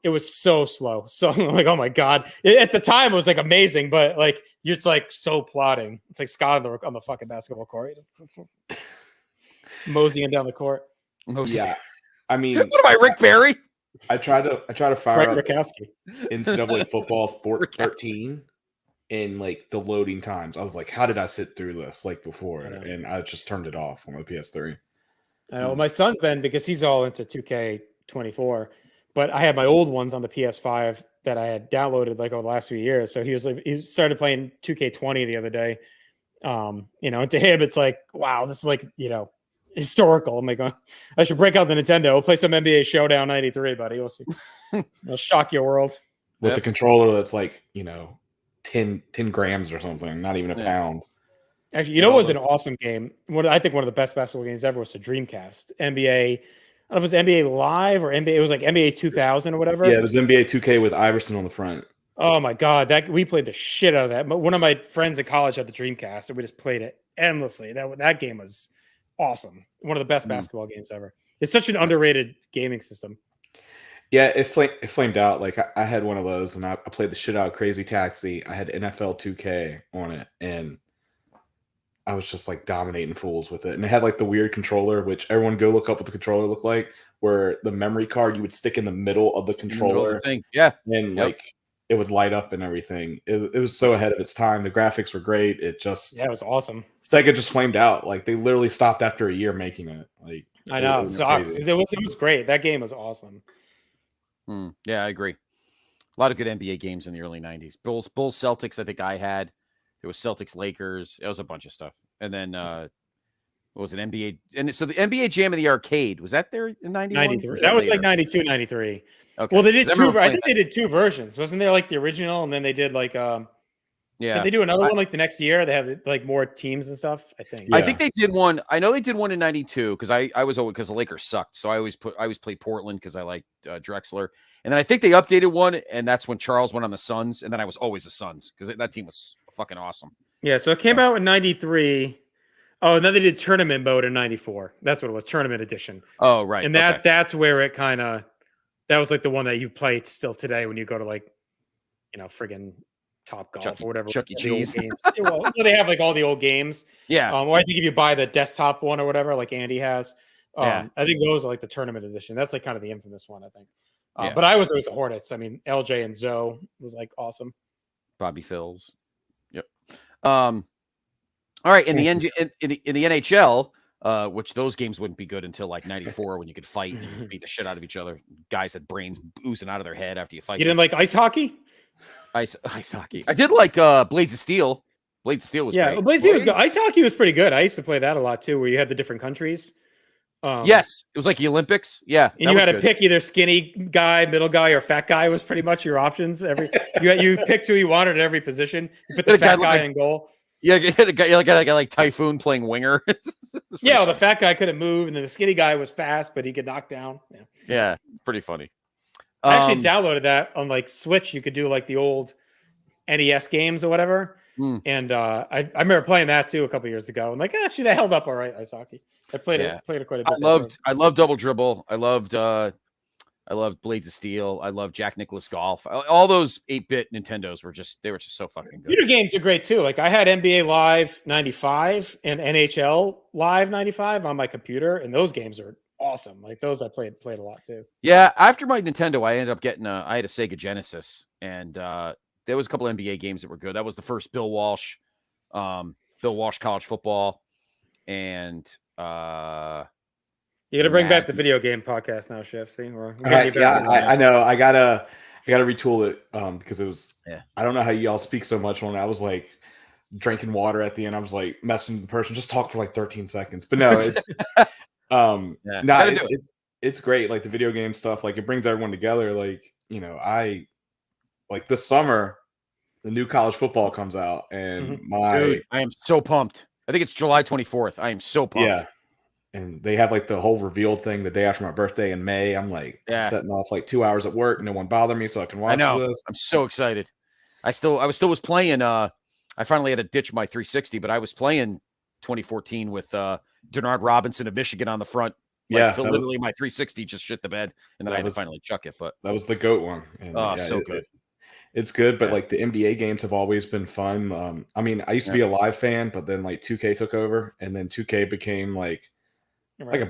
It was so slow. So I'm like, oh my God. At the time, it was like amazing, but like, it's like so plodding. It's like Scott on the fucking basketball court. Moseying down the court. Yeah. I mean, what am I, Rick Barry? I try to fire up Rakowski. NCAA football 13 in like the loading times. I was like, how did I sit through this like before? And I just turned it off on my PS3. I know my son's been, because he's all into 2K24, but I had my old ones on the PS5 that I had downloaded like over the last few years. So he started playing 2K20 the other day. And to him, it's like, wow, this is like, historical. I'm like, I should break out the Nintendo. We'll play some NBA Showdown 93, buddy. We'll see. It'll shock your world. With a controller that's like, 10 grams or something, not even a pound. Actually, what was an awesome game? I think one of the best basketball games ever was the Dreamcast. NBA, I don't know if it was NBA Live or NBA. It was like NBA 2000 or whatever. Yeah, it was NBA 2K with Iverson on the front. Oh my God, we played the shit out of that. One of my friends in college had the Dreamcast, and we just played it endlessly. That game was awesome. One of the best basketball games ever. It's such an underrated gaming system. Yeah, it flamed out. Like I had one of those, and I played the shit out of Crazy Taxi. I had NFL 2K on it, and I was just like dominating fools with it. And it had like the weird controller, which everyone go look up what the controller looked like, where the memory card you would stick in the middle of the controller. Yeah. And like it would light up and everything. It was so ahead of its time. The graphics were great. It was awesome. Sega just flamed out. Like they literally stopped after a year making it. Like I know, it sucks. It was great. That game was awesome. Yeah, I agree. A lot of good NBA games in the early 90s. Bulls Celtics, I think I had. There was Celtics Lakers. It was a bunch of stuff. And then what was it, NBA? And so the NBA Jam in the arcade, was that there in 91? 93. That was like 92, 93. Okay. Well, they did two. I think they did 2 versions. Wasn't there like the original, and then they did like did they do another one like the next year? They had like more teams and stuff, I think. Yeah. I think they did one. I know they did one in 92 because I was always, because the Lakers sucked. So I always played Portland because I liked Drexler. And then I think they updated one, and that's when Charles went on the Suns. And then I was always the Suns because that team was fucking awesome. Yeah. So it came out in 93. Oh, and then they did tournament mode in 94. That's what it was. Tournament edition. Oh, right. And that's where it kind of, that was like the one that you play still today when you go to like, friggin' Top Golf or whatever. Chuck E. The old Cheese. games. Well, they have like all the old games. Yeah. Or I think if you buy the desktop one or whatever, like Andy has, I think those are like the tournament edition. That's like kind of the infamous one, I think. But I was always the Hornets. I mean, LJ and Zoe was like awesome. Bobby Phils. Yep. All right. In the NHL, which those games wouldn't be good until like 94 when you could fight and beat the shit out of each other. Guys had brains oozing out of their head after you fight. You didn't like ice hockey? Ice hockey. I did like Blades of Steel. Blades of Steel was great. Blades of Steel was good. Ice hockey was pretty good. I used to play that a lot too, where you had the different countries. Yes, it was like the Olympics. Yeah, and you had to pick either skinny guy, middle guy, or fat guy was pretty much your options. You picked who you wanted at every position. You put the fat guy in goal. Yeah, you had a guy like Typhoon playing winger. Yeah, well, the fat guy couldn't move, and then the skinny guy was fast, but he could knock down. Yeah, pretty funny. I actually downloaded that on like Switch. You could do like the old NES games or whatever. And I remember playing that too a couple years ago. And like, actually, that held up all right. Ice hockey. I played it quite a bit. I loved Double Dribble. I loved Blades of Steel. I loved Jack Nicklaus Golf. All those 8-bit Nintendos were just so fucking good. Computer games are great too. Like I had NBA Live 95 and NHL Live 95 on my computer, and those games are awesome. Like those I played a lot too. Yeah, after my Nintendo, I ended up getting I had a Sega Genesis, and there was a couple NBA games that were good. That was the first Bill Walsh college football, and you got to bring back the video game podcast now, Chef. See, I know. I gotta retool it because it was. Yeah. I don't know how y'all speak so much when I was like drinking water at the end. I was like messing with the person. Just talk for like 13 seconds. But no, it's it's great. Like the video game stuff, like it brings everyone together. Like I like this summer, the new college football comes out, and Dude, I am so pumped. I think it's July 24th. I am so pumped. Yeah. And they have like the whole reveal thing the day after my birthday in May. I'm like I'm setting off like 2 hours at work. No one bother me so I can watch this. I'm so excited. I was playing. I finally had to ditch my 360, but I was playing 2014 with Denard Robinson of Michigan on the front. Like, literally my 360 just shit the bed, and then I had to finally chuck it. But that was the GOAT one. And, so good. It's good, but like the NBA games have always been fun. I mean, I used to be a live fan, but then like 2K took over, and then 2K became like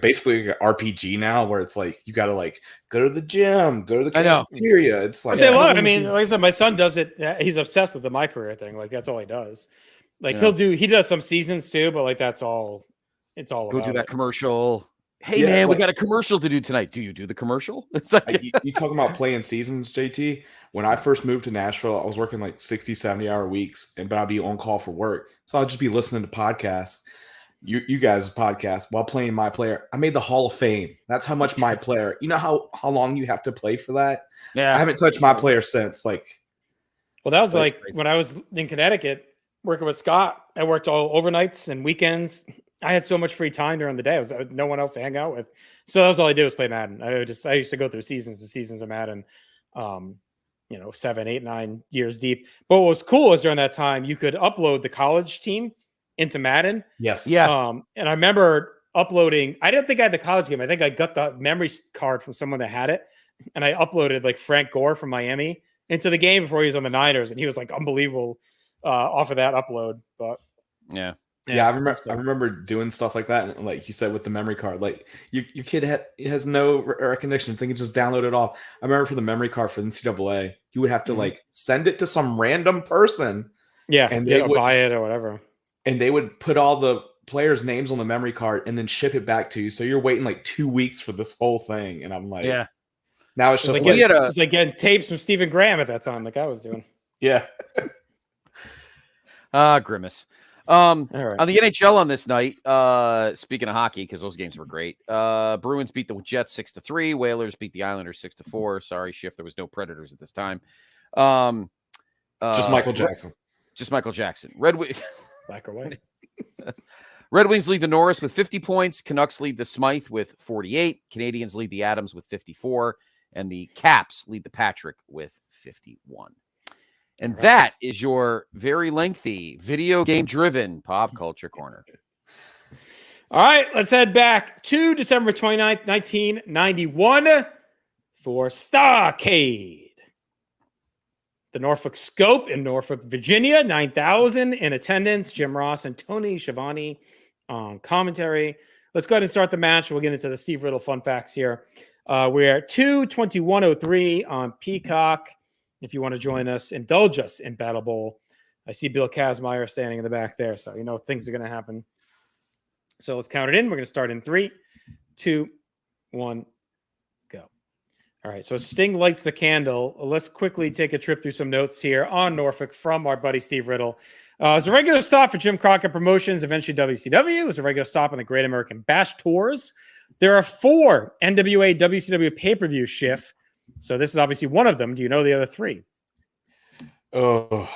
basically like an RPG now, where it's like you got to like go to the gym, go to the cafeteria. It's like they love. I mean, like I said, my son does it. He's obsessed with the My Career thing. Like that's all he does. Like he does some seasons too, but like that's all. It's all go do that commercial. Hey man, we got a commercial to do tonight. Do you do the commercial? It's like you talking about playing seasons, JT. When I first moved to Nashville, I was working like 60, 70-hour weeks, but I'd be on call for work. So I'd just be listening to podcasts, you guys' podcast while playing My Player. I made the Hall of Fame. That's how much My Player. You know how long you have to play for that? Yeah. I haven't touched My Player since. Like, well, that was like crazy. When I was in Connecticut working with Scott. I worked all overnights and weekends. I had so much free time during the day. I was no one else to hang out with. So that was all I did was play Madden. I used to go through seasons and seasons of Madden, 7, 8, 9 years deep. But what was cool is during that time, you could upload the college team into Madden. Yes. Yeah. And I remember uploading, I didn't think I had the college game. I think I got the memory card from someone that had it. And I uploaded like Frank Gore from Miami into the game before he was on the Niners. And he was like unbelievable off of that upload. But yeah. Yeah, I remember doing stuff like that, and like you said with the memory card, like your kid has no recognition. I think it just download it off. I remember for the memory card for the NCAA, you would have to like send it to some random person, and they would buy it or whatever, and they would put all the players' names on the memory card and then ship it back to you. So you're waiting like 2 weeks for this whole thing, and I'm like, now it's just it's like getting tapes from Stephen Graham at that time, like I was doing. Yeah. Grimace. On the NHL on this night, speaking of hockey, because those games were great. Bruins beat the Jets 6-3. Whalers beat the Islanders 6-4. Sorry, Schiff, there was no Predators at this time. Just Michael Jackson. Just Michael Jackson. Red Wings. Black or white. Red Wings lead the Norris with 50 points. Canucks lead the Smythe with 48. Canadians lead the Adams with 54. And the Caps lead the Patrick with 51. And that is your very lengthy video game driven pop culture corner. All right, let's head back to December 29th, 1991 for Starrcade. the Norfolk Scope in Norfolk, Virginia, 9,000 in attendance. Jim Ross and Tony Schiavone on commentary. Let's go ahead and start the match. We'll get into the Steve Riddle fun facts here. We're at 2:21:03 on Peacock. If you want to join us, indulge us in BattleBowl. I see Bill Kazmaier standing in the back there, so you know things are going to happen. So let's count it in. We're going to start in 3, 2, 1, go. All right, so Sting lights the candle. Let's quickly take a trip through some notes here on Norfolk from our buddy Steve Riddle. It was a regular stop for Jim Crockett Promotions, eventually WCW. It was a regular stop on the Great American Bash Tours. There are 4 NWA WCW pay-per-view Schiff. So this is obviously one of them. Do you know the other 3? Oh,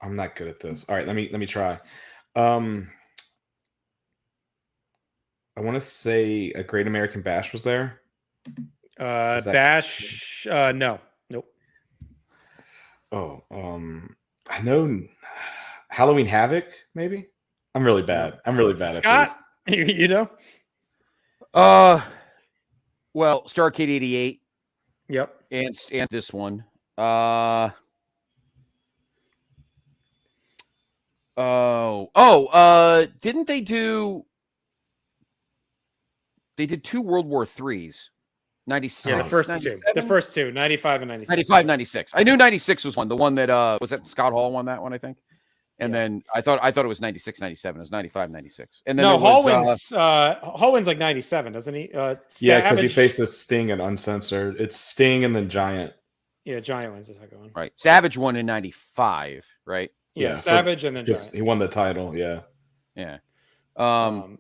I'm not good at this. All right, let me try. I want to say a Great American Bash was there. Bash, no, nope. Oh, I know Halloween Havoc. Maybe I'm really bad. I'm really bad Scott, at this. You know. Well, Starrcade 88. Yep. And this one. Didn't they do? They did 2 World War IIIs. 96. Yeah, the first two, 95 and 96. 95, 96. I knew 96 was one. The one that was that Scott Hall won that one, I think. And then I thought it was 96, 97. It was 95, 96. And then Hall wins like 97, doesn't he? Yeah, because he faces Sting and Uncensored. It's Sting and then Giant. Yeah, Giant wins the second one. Right. Savage won in 95, right? Yeah, Savage and then Giant. He won the title, yeah. Yeah. And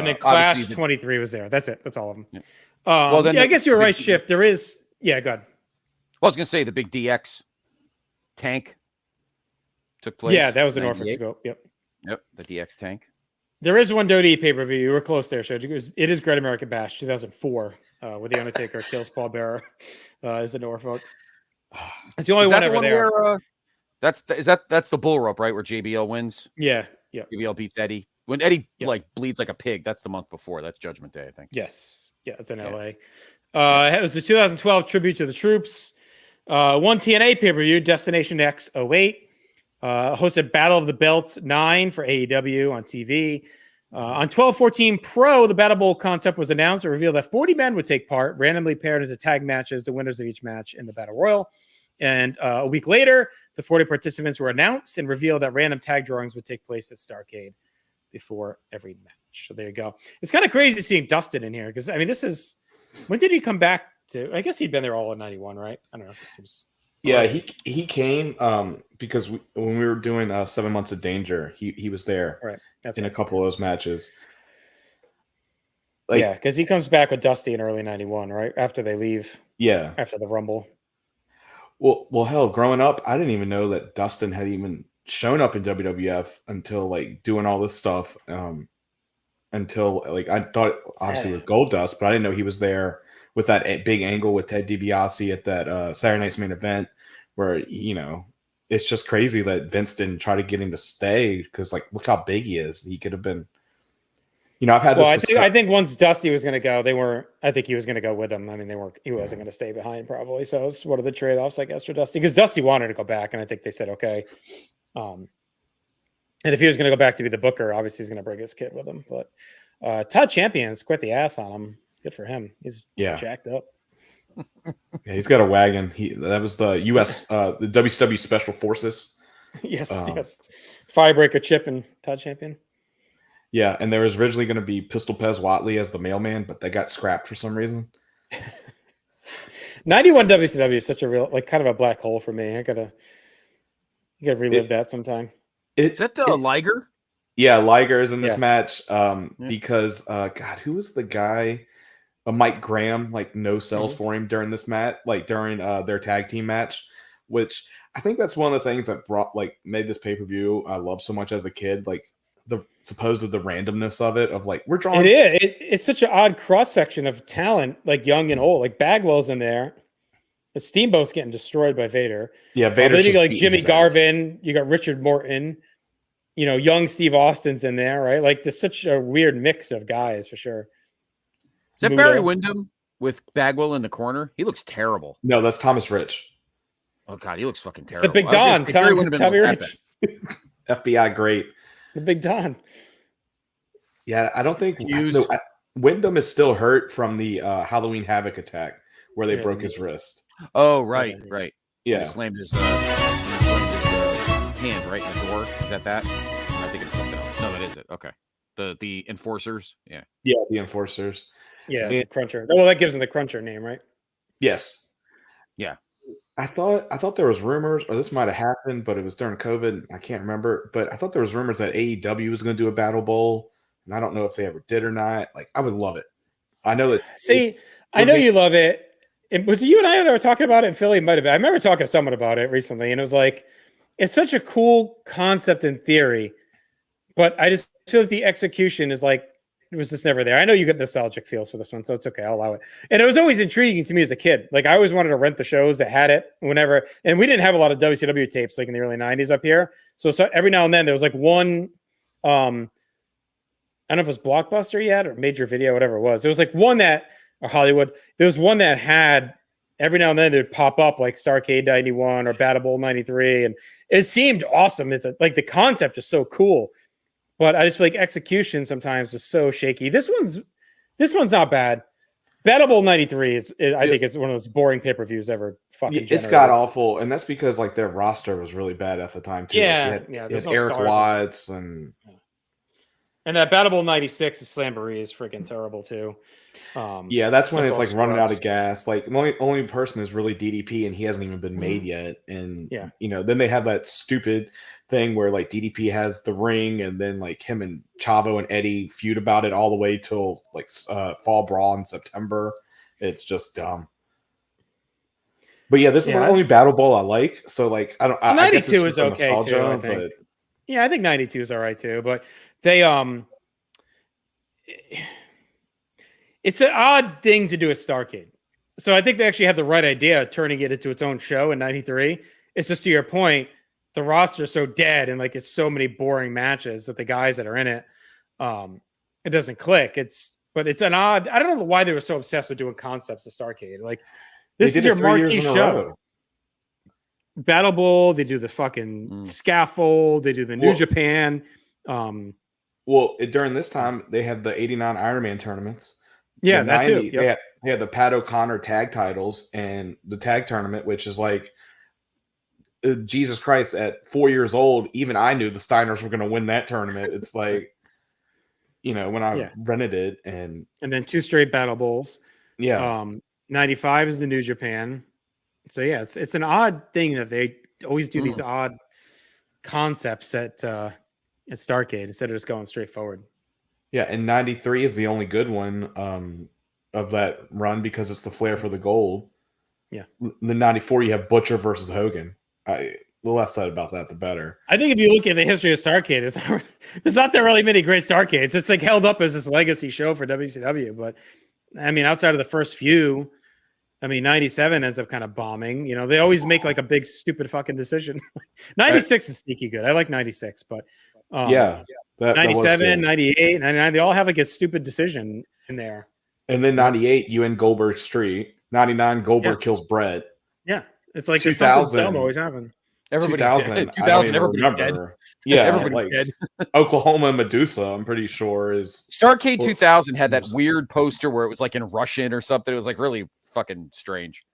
then Clash 23 was there. That's it. That's all of them. Yeah. I guess you're right, Schiff. There is. Yeah, go ahead. Well, I was going to say the big DX tank took place. Yeah, that was the Norfolk Scope. Yep, the DX tank. There is one WWE pay-per-view. You were close there, Show. It is Great American Bash 2004, where The Undertaker kills Paul Bearer is in Norfolk. It's the only one ever there. Where, that's the bull rope, right? Where JBL wins. Yeah. JBL beats Eddie. When Eddie bleeds like a pig, that's the month before. That's Judgment Day, I think. Yes. Yeah, it's in LA. It was the 2012 Tribute to the Troops. One TNA pay-per-view, Destination X 08. Hosted Battle of the Belts 9 for AEW on TV. On 12/14 Pro, the BattleBowl concept was announced and revealed that 40 men would take part, randomly paired into tag matches, the winners of each match in the Battle Royal. And a week later, the 40 participants were announced and revealed that random tag drawings would take place at Starrcade before every match. So there you go. It's kind of crazy seeing Dustin in here because, I mean, this is, when did he come back to? I guess he'd been there all in 91, right? I don't know. This seems... Yeah, he came because when we were doing 7 Months of Danger, he was there in a couple of those matches. Yeah, because he comes back with Dusty in early 91, right? After they leave. Yeah. After the Rumble. Well, hell, growing up, I didn't even know that Dustin had even shown up in WWF until doing all this stuff. Until I thought obviously with Goldust, but I didn't know he was there with that big angle with Ted DiBiase at that Saturday Night's Main Event, where it's just crazy that Vince didn't try to get him to stay because look how big he is. He could have been. I've had. Well, I think once Dusty was going to go, they weren't. I think he was going to go with him. I mean, they weren't. He wasn't going to stay behind probably. So it's one of the trade-offs, I guess, for Dusty because Dusty wanted to go back, and I think they said okay. And if he was going to go back to be the booker, obviously he's going to bring his kid with him. But Todd Champion's quit the ass on him. Good for him. He's jacked up. Yeah, he's got a wagon. That was the U.S. The WCW Special Forces. Yes. Firebreaker Chip and Todd Champion. Yeah, and there was originally going to be Pistol Pez Watley as the mailman, but they got scrapped for some reason. 91 WCW is such a real, kind of a black hole for me. You gotta relive that sometime. Is that Liger? Yeah, Liger is in this match because God, who was the guy? Mike Graham no sells for him during this match, during their tag team match, which I think that's one of the things that made this pay-per-view I love so much as a kid. The randomness of it, of we're drawing. It's such an odd cross section of talent, young and old. Bagwell's in there. The Steamboat's getting destroyed by Vader. Yeah, Vader. Then you got Jimmy Garvin. You got Richard Morton. Young Steve Austin's in there, right? There's such a weird mix of guys for sure. Is that Barry Windham with Bagwell in the corner? He looks terrible. No, that's Thomas Rich. Oh God, he looks fucking It's terrible. the Big Don, Tommy Rich. FBI great. The Big Don. Yeah, I don't think Wyndham is still hurt from the Halloween Havoc attack where they broke his wrist. Oh, right. Yeah, he slammed his hand right in the door. Is that? I think it's something else. No, that is it. Okay, the enforcers. Yeah, the enforcers. Yeah, the Cruncher. Well, that gives him the Cruncher name, right? Yes. Yeah. I thought there was rumors, or this might have happened, but it was during COVID. I can't remember, but I thought there was rumors that AEW was going to do a Battle Bowl, and I don't know if they ever did or not. Like, I would love it. I know that. See, I know you love it. Was it you and I that were talking about it in Philly? It might have been. I remember talking to someone about it recently, and it was like, it's such a cool concept in theory, but I just feel like the execution is like, it was just never there. I know you get nostalgic feels for this one, so it's okay. I'll allow it. And it was always intriguing to me as a kid. Like, I always wanted to rent the shows that had it whenever. And we didn't have a lot of WCW tapes like in the early 90s up here. So every now and then there was like one, I don't know if it was Blockbuster yet or Major Video, whatever it was. There was like one that, or Hollywood, there was one that had, every now and then they'd pop up like Starrcade 91 or BattleBowl 93. And it seemed awesome. It's like the concept is so cool. But I just feel like execution sometimes is so shaky. This one's not bad. BattleBowl 93 I think is one of those boring pay-per-views ever fucking generated. It's got awful, and that's because like their roster was really bad at the time too. Yeah, like, there's no Eric stars Watts and that BattleBowl 96 is Slamboree is freaking terrible too. That's when it's like running out of gas. Like the only person is really DDP, and he hasn't even been made yet. And then they have that stupid thing where like DDP has the ring, and then like him and Chavo and Eddie feud about it all the way till like Fall Brawl in September. It's just dumb. But yeah, this is the only Battle Bowl I like. So like I don't. 92 is okay too. I think. Yeah, I think 92 is all right too. But they it's an odd thing to do at Starrcade. So I think they actually had the right idea of turning it into its own show in 93. It's just to your point, the roster is so dead and like it's so many boring matches that the guys that are in it, it doesn't click. But it's an odd, I don't know why they were so obsessed with doing concepts at Starrcade. Like this is your marquee show. Battle Bowl, they do the fucking scaffold, they do the New Japan. During this time, they had the 89 Ironman tournaments. Yeah, that 90, too. Yep. They had the Pat O'Connor tag titles and the tag tournament, which is like, Jesus Christ, at 4 years old, even I knew the Steiners were going to win that tournament. It's like, when I rented it. And then 2 straight Battle Bowls. Yeah. 95 is the New Japan. So, yeah, it's an odd thing that they always do these odd concepts at Starrcade instead of just going straight forward. Yeah, and 93 is the only good one of that run because it's the Flair for the gold. Yeah. The 94, you have Butcher versus Hogan. The less said about that, the better. I think if you look at the history of Starrcade, there's not that really many great Starrcades. It's like held up as this legacy show for WCW. But, I mean, outside of the first few, 97 ends up kind of bombing. They always make like a big, stupid fucking decision. 96 is sneaky good. I like 96, but 97, 98, 99, they all have like a stupid decision in there. And then 98, you in Goldberg Street. 99, Goldberg kills Brett. Yeah. It's like 2000 dumb always happen. Everybody's 2000, 2000 everybody's dead. Yeah, everybody's dead. Oklahoma Medusa, I'm pretty sure is Starrcade 2000 had that weird poster where it was like in Russian or something. It was like really fucking strange.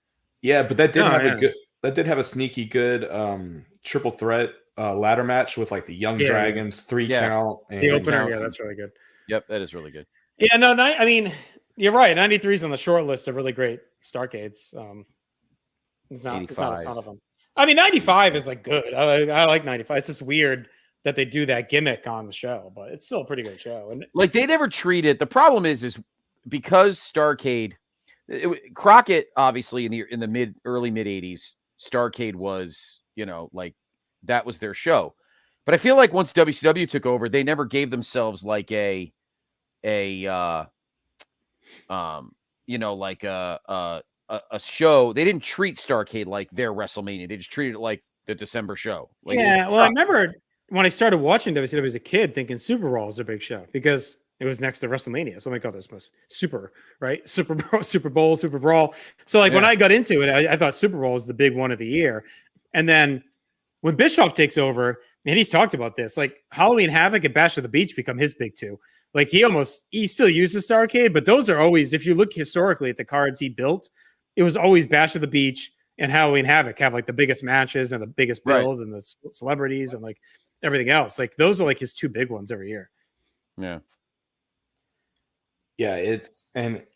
Yeah, but that did have a sneaky good triple threat ladder match with like the Young Dragons 3 count and the opener. That's really good. Yep, that is really good. Yeah, no, you're right. 93 is on the short list of really great Starrcades. It's not a ton of them. 95 is like good. I like 95. It's just weird that they do that gimmick on the show, but it's still a pretty good show. And like they never treat it. The problem is because Starrcade, Crockett obviously in the early mid 80s, Starrcade was like that was their show. But I feel like once WCW took over, they never gave themselves like a show. They didn't treat Starrcade like their WrestleMania. They just treated it like the December show. Like, I remember when I started watching WCW as a kid thinking Super Bowl was a big show because It was next to WrestleMania. So I'm like, oh, this was super, right? Super Bowl, Super Brawl. So like when I got into it, I thought Super Bowl was the big one of the year. And then when Bischoff takes over, and he's talked about this, like Halloween Havoc and Bash of the Beach become his big two. Like he still uses Starrcade, but those are always, if you look historically at the cards he built, it was always Bash of the Beach and Halloween Havoc have like the biggest matches and the biggest builds and the celebrities and like everything else. Like those are like his two big ones every year. Yeah. Yeah,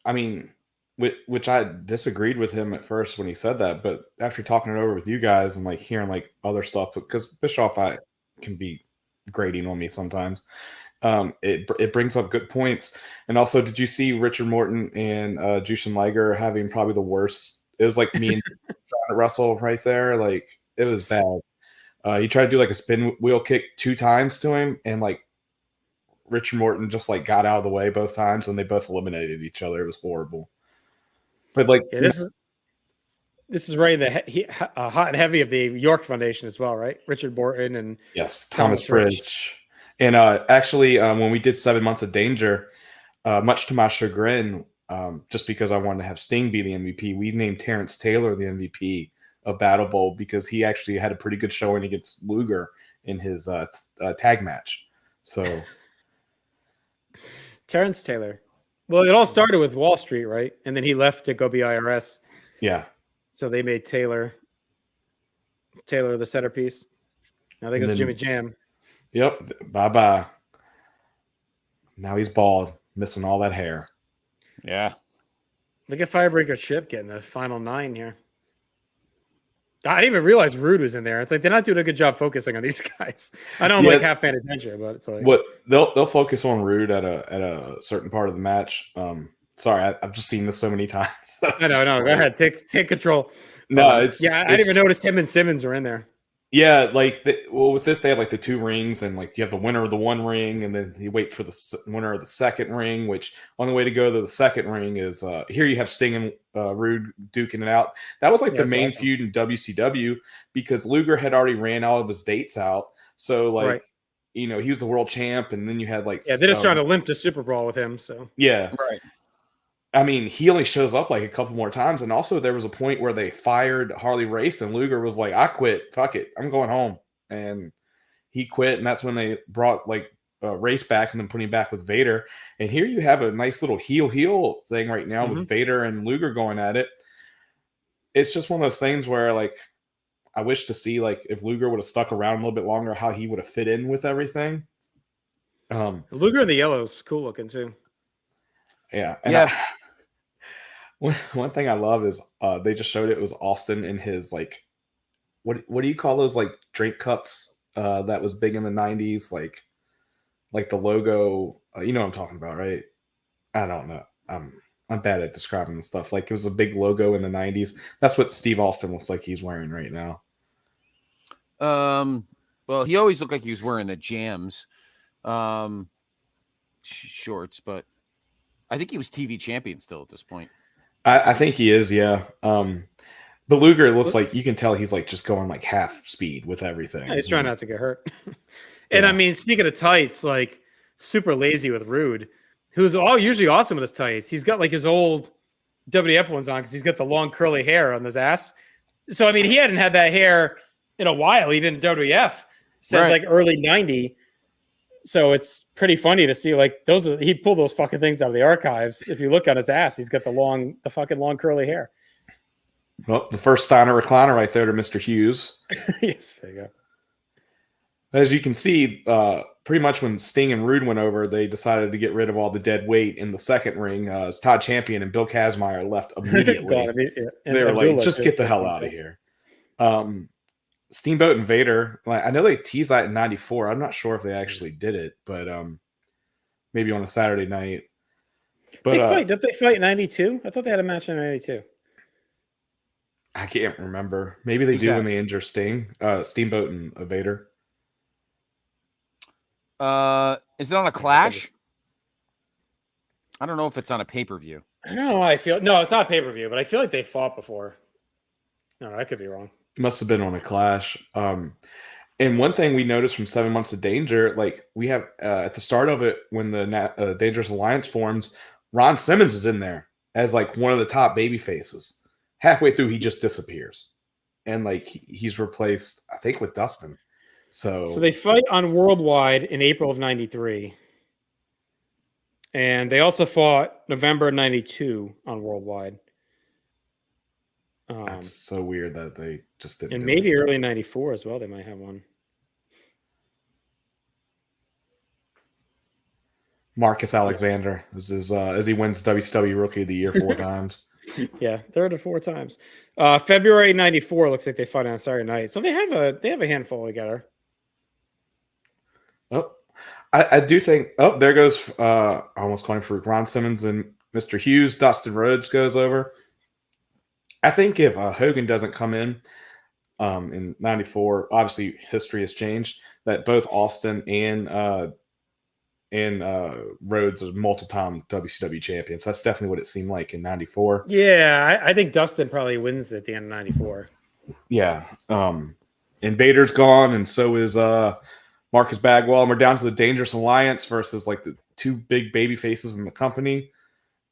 I mean, which I disagreed with him at first when he said that, but after talking it over with you guys and like hearing like other stuff, because Bischoff can be grating on me sometimes. It brings up good points. And also, did you see Richard Morton and Jushin Liger having probably the worst? It was like me and trying to wrestle right there. Like it was bad. He tried to do like a spin wheel kick 2 times to him, and like Richard Morton just like got out of the way both times, and they both eliminated each other. It was horrible. But like, this is right in the hot and heavy of the York Foundation as well, right? Richard Morton and yes, Thomas Bridge. And actually, when we did 7 Months of Danger, much to my chagrin, just because I wanted to have Sting be the MVP, we named Terrence Taylor the MVP of BattleBowl because he actually had a pretty good showing against Luger in his tag match. So. Terrence Taylor. Well, it all started with Wall Street, right? And then he left to go be IRS. Yeah. So they made Taylor the centerpiece. Now there goes Jimmy Jam. Yep. Bye-bye. Now he's bald, missing all that hair. Yeah. Look at Firebreaker Chip getting the final 9 here. I didn't even realize Rude was in there. It's like they're not doing a good job focusing on these guys. I know I'm like half paying attention, but it's like what they'll focus on Rude at a certain part of the match. Sorry, I've just seen this so many times. No. Go ahead, take control. No, I didn't even notice him and Simmons were in there. Yeah, like with this, they have like the 2 rings, and like you have the winner of the 1 ring, and then you wait for the winner of the 2nd ring. Which on the way to go to the 2nd ring is here you have Sting and Rude duking it out. That was like the main feud in WCW because Luger had already ran all of his dates out. So like he was the world champ, and then you had like they're just trying to limp to Super Brawl with him. So right. I mean, he only shows up like a couple more times. And also there was a point where they fired Harley Race and Luger was like, I quit. Fuck it. I'm going home. And he quit. And that's when they brought like Race back and then put him back with Vader. And here you have a nice little heel thing right now with Vader and Luger going at it. It's just one of those things where like, I wish to see like if Luger would have stuck around a little bit longer, how he would have fit in with everything. Luger in the yellow is cool looking too. Yeah. And one thing I love is they just showed it was Austin in his like what do you call those like drink cups that was big in the 90s like the logo you know what I'm talking about, right? I don't know. I'm bad at describing the stuff. Like it was a big logo in the 90s. That's what Steve Austin looks like he's wearing right now. Well, he always looked like he was wearing the Jams shorts, but I think he was TV champion still at this point. I think he is, yeah. But Luger looks like you can tell he's like just going like half speed with everything. Yeah, he's trying not to get hurt. And I mean, speaking of tights, like super lazy with Rude, who's usually awesome with his tights. He's got like his old WWF ones on because he's got the long curly hair on his ass. So I mean, he hadn't had that hair in a while, even WWF since like early 90. So it's pretty funny to see like he pulled those fucking things out of the archives. If you look on his ass, he's got the fucking long curly hair. Well, the first Steiner recliner right there to Mr. Hughes. Yes, there you go. As you can see, pretty much when Sting and Rude went over, they decided to get rid of all the dead weight in the 2nd ring. As Todd Champion and Bill Kazmaier left immediately. They were like, just get the hell out of here. Steamboat and Vader, like I know they teased that in 94. I'm not sure if they actually did it, but maybe on a Saturday night. But did they fight in 92? I thought they had a match in 92. I can't remember. Maybe they do when they injure Sting. Steamboat and Vader. Is it on a Clash? I don't know if it's on a pay-per-view. I don't know why I feel. No, it's not a pay-per-view, but I feel like they fought before. No, I could be wrong. It must have been on a Clash. And one thing we noticed from 7 Months of Danger, like we have at the start of it, when the Dangerous Alliance forms, Ron Simmons is in there as like one of the top baby faces. Halfway through, he just disappears, and like he's replaced, I think, with Dustin. So they fight on Worldwide in April of '93, and they also fought November of '92 on Worldwide. That's so weird that they just didn't. And maybe early '94 as well. They might have one. Marcus Alexander as he wins WCW Rookie of the Year 4 times. Yeah, 3rd or 4 times. February '94 looks like they fought on Saturday night, so they have a handful together. Oh, I do think. Oh, there goes almost calling for Ron Simmons and Mr. Hughes. Dustin Rhodes goes over. I think if Hogan doesn't come in '94, obviously history has changed. That both Austin and Rhodes are multi-time WCW champions. That's definitely what it seemed like in '94. Yeah, I think Dustin probably wins at the end of '94. Yeah. Invader's gone, and so is Marcus Bagwell. And we're down to the Dangerous Alliance versus like the 2 big baby faces in the company.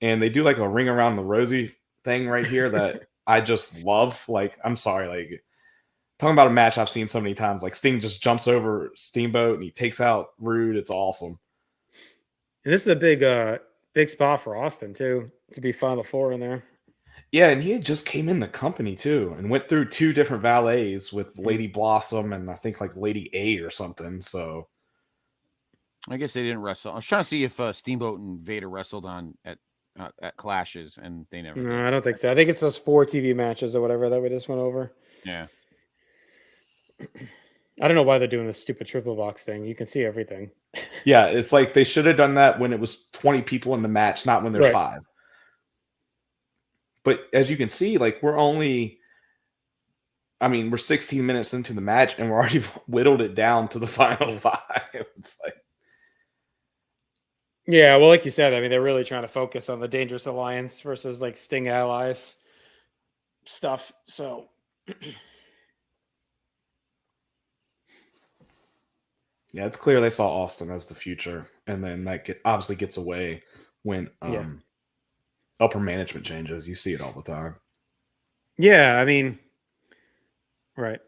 And they do like a ring around the rosy thing right here that I just love. Like, I'm sorry, like talking about a match I've seen so many times. Like Sting just jumps over Steamboat and he takes out Rude. It's awesome. And this is a big spot for Austin too, to be Final 4 in there. Yeah, and he had just came in the company too and went through 2 different valets with Lady Blossom and I think like Lady A or something. So I guess they didn't wrestle. I was trying to see if Steamboat and Vader wrestled at Clashes, and they never. No, I don't think so. I think it's those 4 TV matches or whatever that we just went over. Yeah. I don't know why they're doing this stupid triple box thing. You can see everything. Yeah, it's like they should have done that when it was 20 people in the match, not when there's 5. But as you can see, like we're 16 minutes into the match and we're already whittled it down to the final 5. It's like, yeah, well, like you said, I mean, they're really trying to focus on the Dangerous Alliance versus like Sting Allies stuff. So, yeah, it's clear they saw Austin as the future, and then that obviously gets away when upper management changes. You see it all the time. Yeah, I mean, right.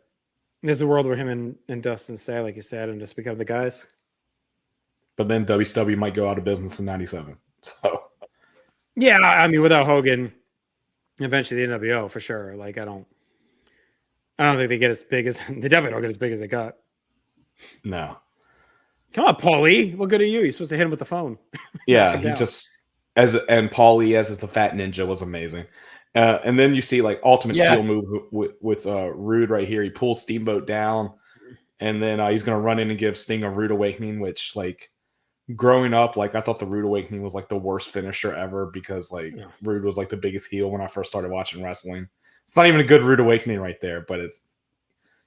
There's a world where him and Dustin stay, like you said, and just become the guys. But then WCW might go out of business in '97. So, yeah, I mean, without Hogan, eventually the NWO for sure. Like, I don't think they get as big as they definitely don't get as big as they got. No. Come on, Paulie. What good are you? You're supposed to hit him with the phone. Yeah, he just and Paulie as the Fat Ninja was amazing. And then you see like ultimate heel move with Rude right here. He pulls Steamboat down, and then he's gonna run in and give Sting a Rude Awakening, which like growing up, like I thought the Rude Awakening was like the worst finisher ever because like Rude was like the biggest heel when I first started watching wrestling. It's not even a good Rude Awakening right there, but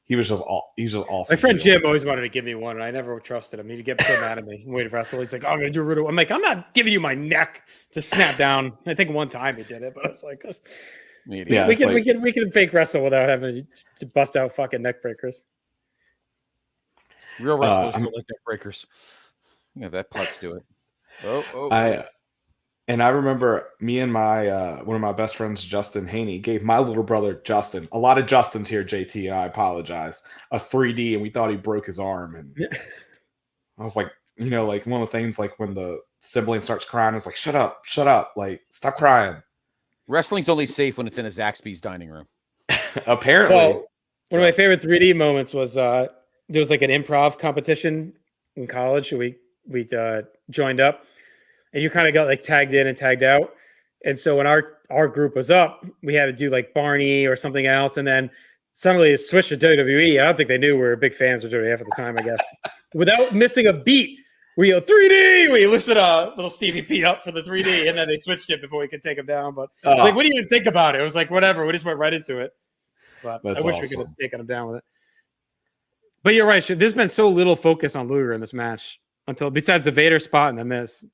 he was just awesome. My friend Jim always wanted to give me one, and I never trusted him. He'd get so mad at me. Wait to wrestle. He's like, "Oh, I'm gonna do a Rude Awakening." I'm like, "I'm not giving you my neck to snap down." I think one time he did it, but I was like, yeah, we can fake wrestle without having to bust out fucking neck breakers. Real wrestlers don't like neck breakers. Yeah, that parts do it. I remember me and my one of my best friends, Justin Haney, gave my little brother Justin, a lot of Justins here, JT, I apologize, a 3D, and we thought he broke his arm. And I was like, like one of the things, like when the sibling starts crying, it's like, shut up, like stop crying. Wrestling's only safe when it's in a Zaxby's dining room. Apparently. Well, one of my favorite 3D moments was there was like an improv competition in college. We joined up. And you kind of got like tagged in and tagged out. And so when our group was up, we had to do like Barney or something else. And then suddenly it switched to WWE. I don't think they knew we were big fans of WWF at the time, I guess. Without missing a beat, we go 3D. We lifted a little Stevie P up for the 3D. And then they switched it before we could take him down. But like, we didn't even think about it. It was like, whatever. We just went right into it. But I wish we could have taken him down with it. But you're right. There's been so little focus on Luger in this match besides the Vader spot and then this.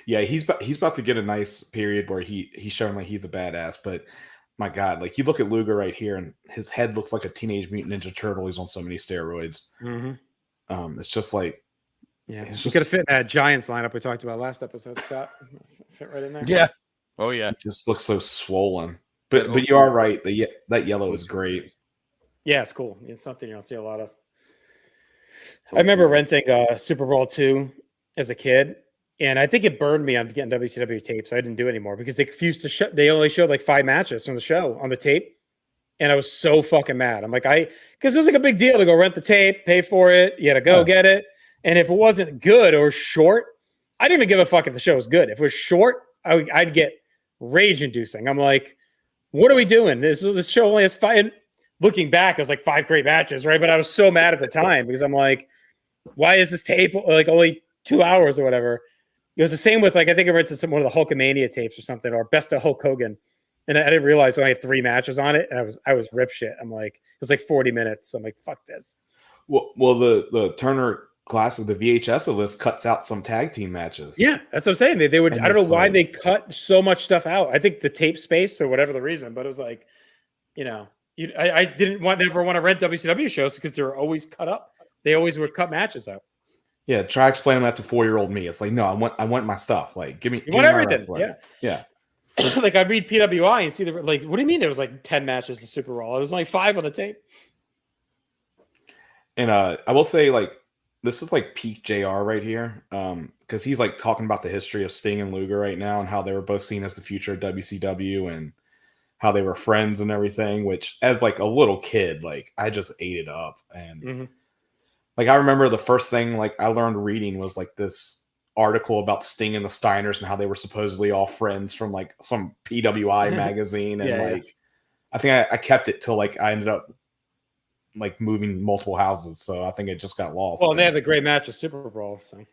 Yeah, he's about to get a nice period where he's showing like he's a badass. But my God, like you look at Luger right here, and his head looks like a Teenage Mutant Ninja Turtle. He's on so many steroids. It's just like, yeah, he's gonna fit in that Giants lineup we talked about last episode. Scott, fit right in there. Yeah. Oh yeah. It just looks so swollen. But you are right. That yellow is great. Yeah, it's cool. It's something you don't see a lot of. I remember renting Super Bowl II as a kid, and I think it burned me on getting WCW tapes. I didn't do it anymore because they refused to show. They only showed like 5 matches from the show on the tape, and I was so fucking mad. I'm like, because it was like a big deal to go rent the tape, pay for it. You had to go get it, and if it wasn't good or short, I didn't even give a fuck if the show was good. If it was short, I'd get rage-inducing. I'm like, what are we doing? This show only has 5. Looking back, it was like 5 great matches, right? But I was so mad at the time because I'm like, why is this tape like only 2 hours or whatever? It was the same with like, I think I rented one of the Hulkamania tapes or something, or Best of Hulk Hogan, and I didn't realize I only had 3 matches on it, and I was rip shit. I'm like, it was like 40 minutes. I'm like, fuck this. Well, the Turner Classic, the VHS list cuts out some tag team matches. Yeah, that's what I'm saying. They would. I don't know why they cut so much stuff out. I think the tape space or whatever the reason, but it was like, I didn't never want to rent WCW shows because they were always cut up. They always would cut matches out. Yeah, try explaining that to 4-year-old me. It's like, no, I want my stuff. Like, give me everything. Yeah. Like I read PWI and see like, what do you mean there was like 10 matches to Super Bowl? There was only 5 on the tape. And I will say, like, this is like peak JR right here, because he's like talking about the history of Sting and Luger right now and how they were both seen as the future of WCW and how they were friends and everything, which as like a little kid, like I just ate it up. And like, I remember the first thing like I learned reading was like this article about Sting and the Steiners and how they were supposedly all friends from like some PWI magazine. And I think I kept it till like I ended up like moving multiple houses. So I think it just got lost. Well, and they had the great match of Super Bowl. So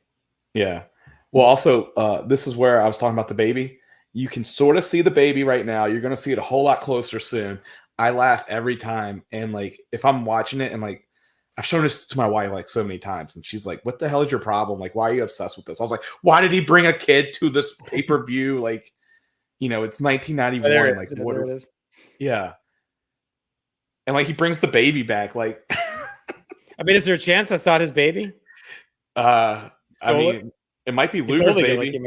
yeah. Well, also, this is where I was talking about the baby. You can sort of see the baby right now. You're going to see it a whole lot closer soon. I laugh every time. And like, if I'm watching it and like, I've shown this to my wife like so many times and she's like, what the hell is your problem? Like, why are you obsessed with this? I was like, why did he bring a kid to this pay-per-view? Like, it's 1991. Like, what? It is. Yeah. And like, he brings the baby back. Like, I mean, is there a chance that's not his baby? I mean, it might be Luger's baby.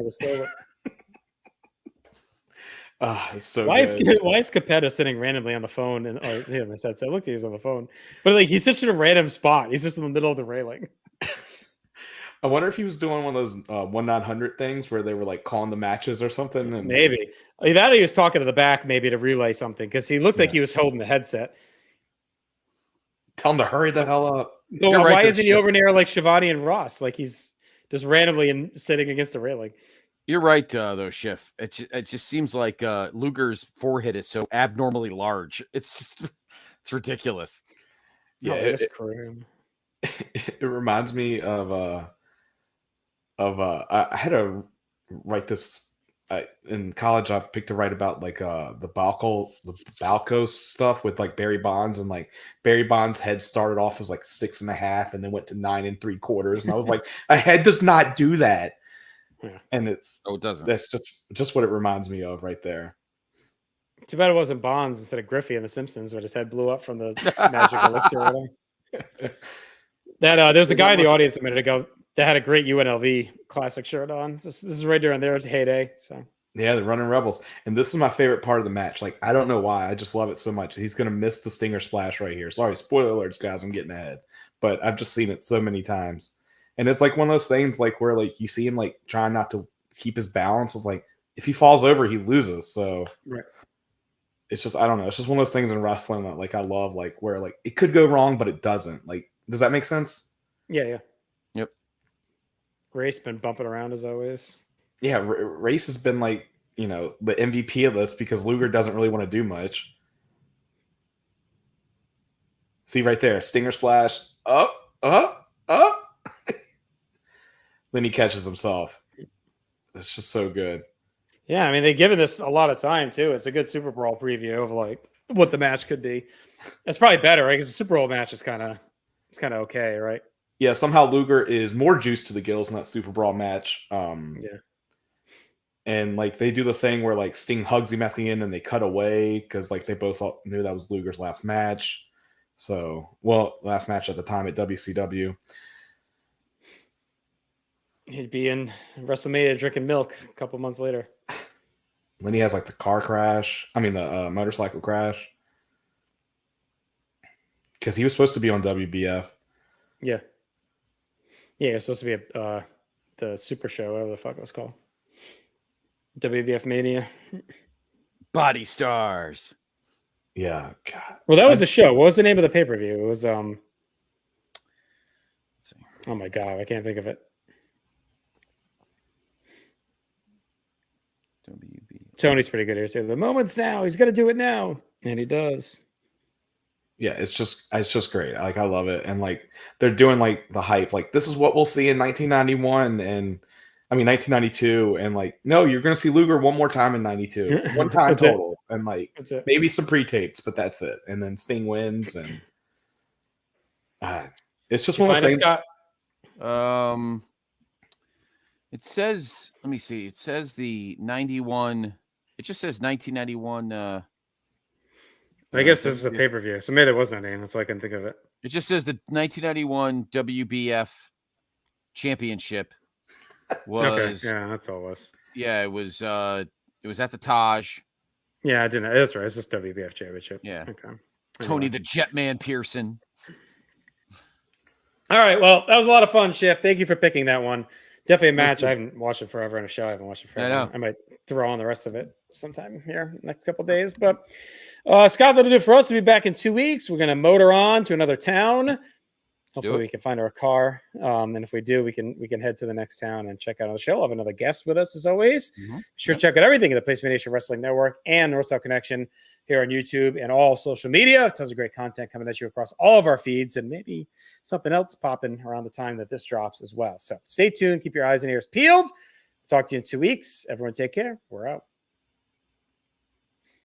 It's so why good. Is Capetta sitting randomly on the phone and I looked at he was on the phone, but like he's such in a random spot. He's just in the middle of the railing. I wonder if he was doing one of those 1-900 things where they were like calling the matches or something. And maybe that he was talking to the back, maybe to relay something because he looked like he was holding the headset. Tell him to hurry the hell up. No, why isn't he over near like Shivani and Ross? Like he's just randomly sitting against the railing. You're right, though, Schiff. It just seems like Luger's forehead is so abnormally large. It's ridiculous. Yeah, it reminds me of I had to write this in college. I picked to write about like the Balco stuff with like Barry Bonds, and like Barry Bonds' head started off as like 6.5 and then went to 9 3/4, and I was like, a head does not do that. Yeah. And it doesn't. That's just what it reminds me of right there. Too bad it wasn't Bonds instead of Griffey in The Simpsons when his head blew up from the magic elixir. Or whatever. There's a guy in the audience a minute ago that had a great UNLV classic shirt on. This is right during their heyday. So yeah, the Running Rebels, and this is my favorite part of the match. Like, I don't know why, I just love it so much. He's gonna miss the Stinger Splash right here. Sorry, spoiler alerts, guys. I'm getting ahead, but I've just seen it so many times. And it's like one of those things like where like you see him like trying not to keep his balance. It's like if he falls over, he loses. So right. It's just, I don't know. It's just one of those things in wrestling that like I love, like where like it could go wrong, but it doesn't. Like, does that make sense? Yeah. Yep. Race been bumping around as always. Yeah, Race has been like, the MVP of this because Luger doesn't really want to do much. See right there, Stinger Splash, up. Then he catches himself. It's just so good. Yeah, I mean, they've given this a lot of time, too. It's a good Super Bowl preview of, like, what the match could be. It's probably better, right? Because the Super Bowl match is kind of okay, right? Yeah, somehow Luger is more juice to the gills in that Super Bowl match. Yeah. And like they do the thing where like Sting hugs him at the end and they cut away because like they both knew that was Luger's last match. So, well, last match at the time at WCW. He'd be in WrestleMania drinking milk a couple months later. Then he has like the car crash. I mean, the motorcycle crash. Because he was supposed to be on WBF. Yeah. Yeah, it was supposed to be the Super Show, whatever the fuck it was called. WBF Mania. Body Stars. Yeah, God. Well, that was the show. What was the name of the pay-per-view? It was oh my God, I can't think of it. Tony's pretty good here too. The moment's now. He's gonna do it now. And he does. Yeah, it's just great. Like I love it. And like they're doing like the hype. Like this is what we'll see in 1991 and 1992, and like, no, you're going to see Luger one more time in 92, one time total, and like maybe some pre-tapes, but that's it. And then Sting wins, and it's just one of those things. It says, let me see. It says the 91. It just says 1991. I guess this is a pay-per-view, so maybe there wasn't any. That's why I couldn't think of it. It just says the 1991 WBF Championship. Okay, yeah, that's all it was. Yeah, it was at the Taj. Yeah, I didn't. That's right. It's just WBF Championship. Yeah. Okay. Tony the Jetman Pearson. All right. Well, that was a lot of fun, Schiff. Thank you for picking that one. Definitely a match. I haven't watched it forever, and a show I haven't watched it forever. I might throw on the rest of it sometime here next couple of days. But Scott, that'll do it for us. We'll be back in 2 weeks. We're going to motor on to another town. Hopefully we can find our car. And if we do, we can head to the next town and check out the show. I'll have another guest with us as always. Sure, check out everything at the Placement Nation Wrestling Network and North South Connection here on YouTube and all social media. Tons of great content coming at you across all of our feeds, and maybe something else popping around the time that this drops as well. So stay tuned. Keep your eyes and ears peeled. Talk to you in 2 weeks. Everyone take care. We're out.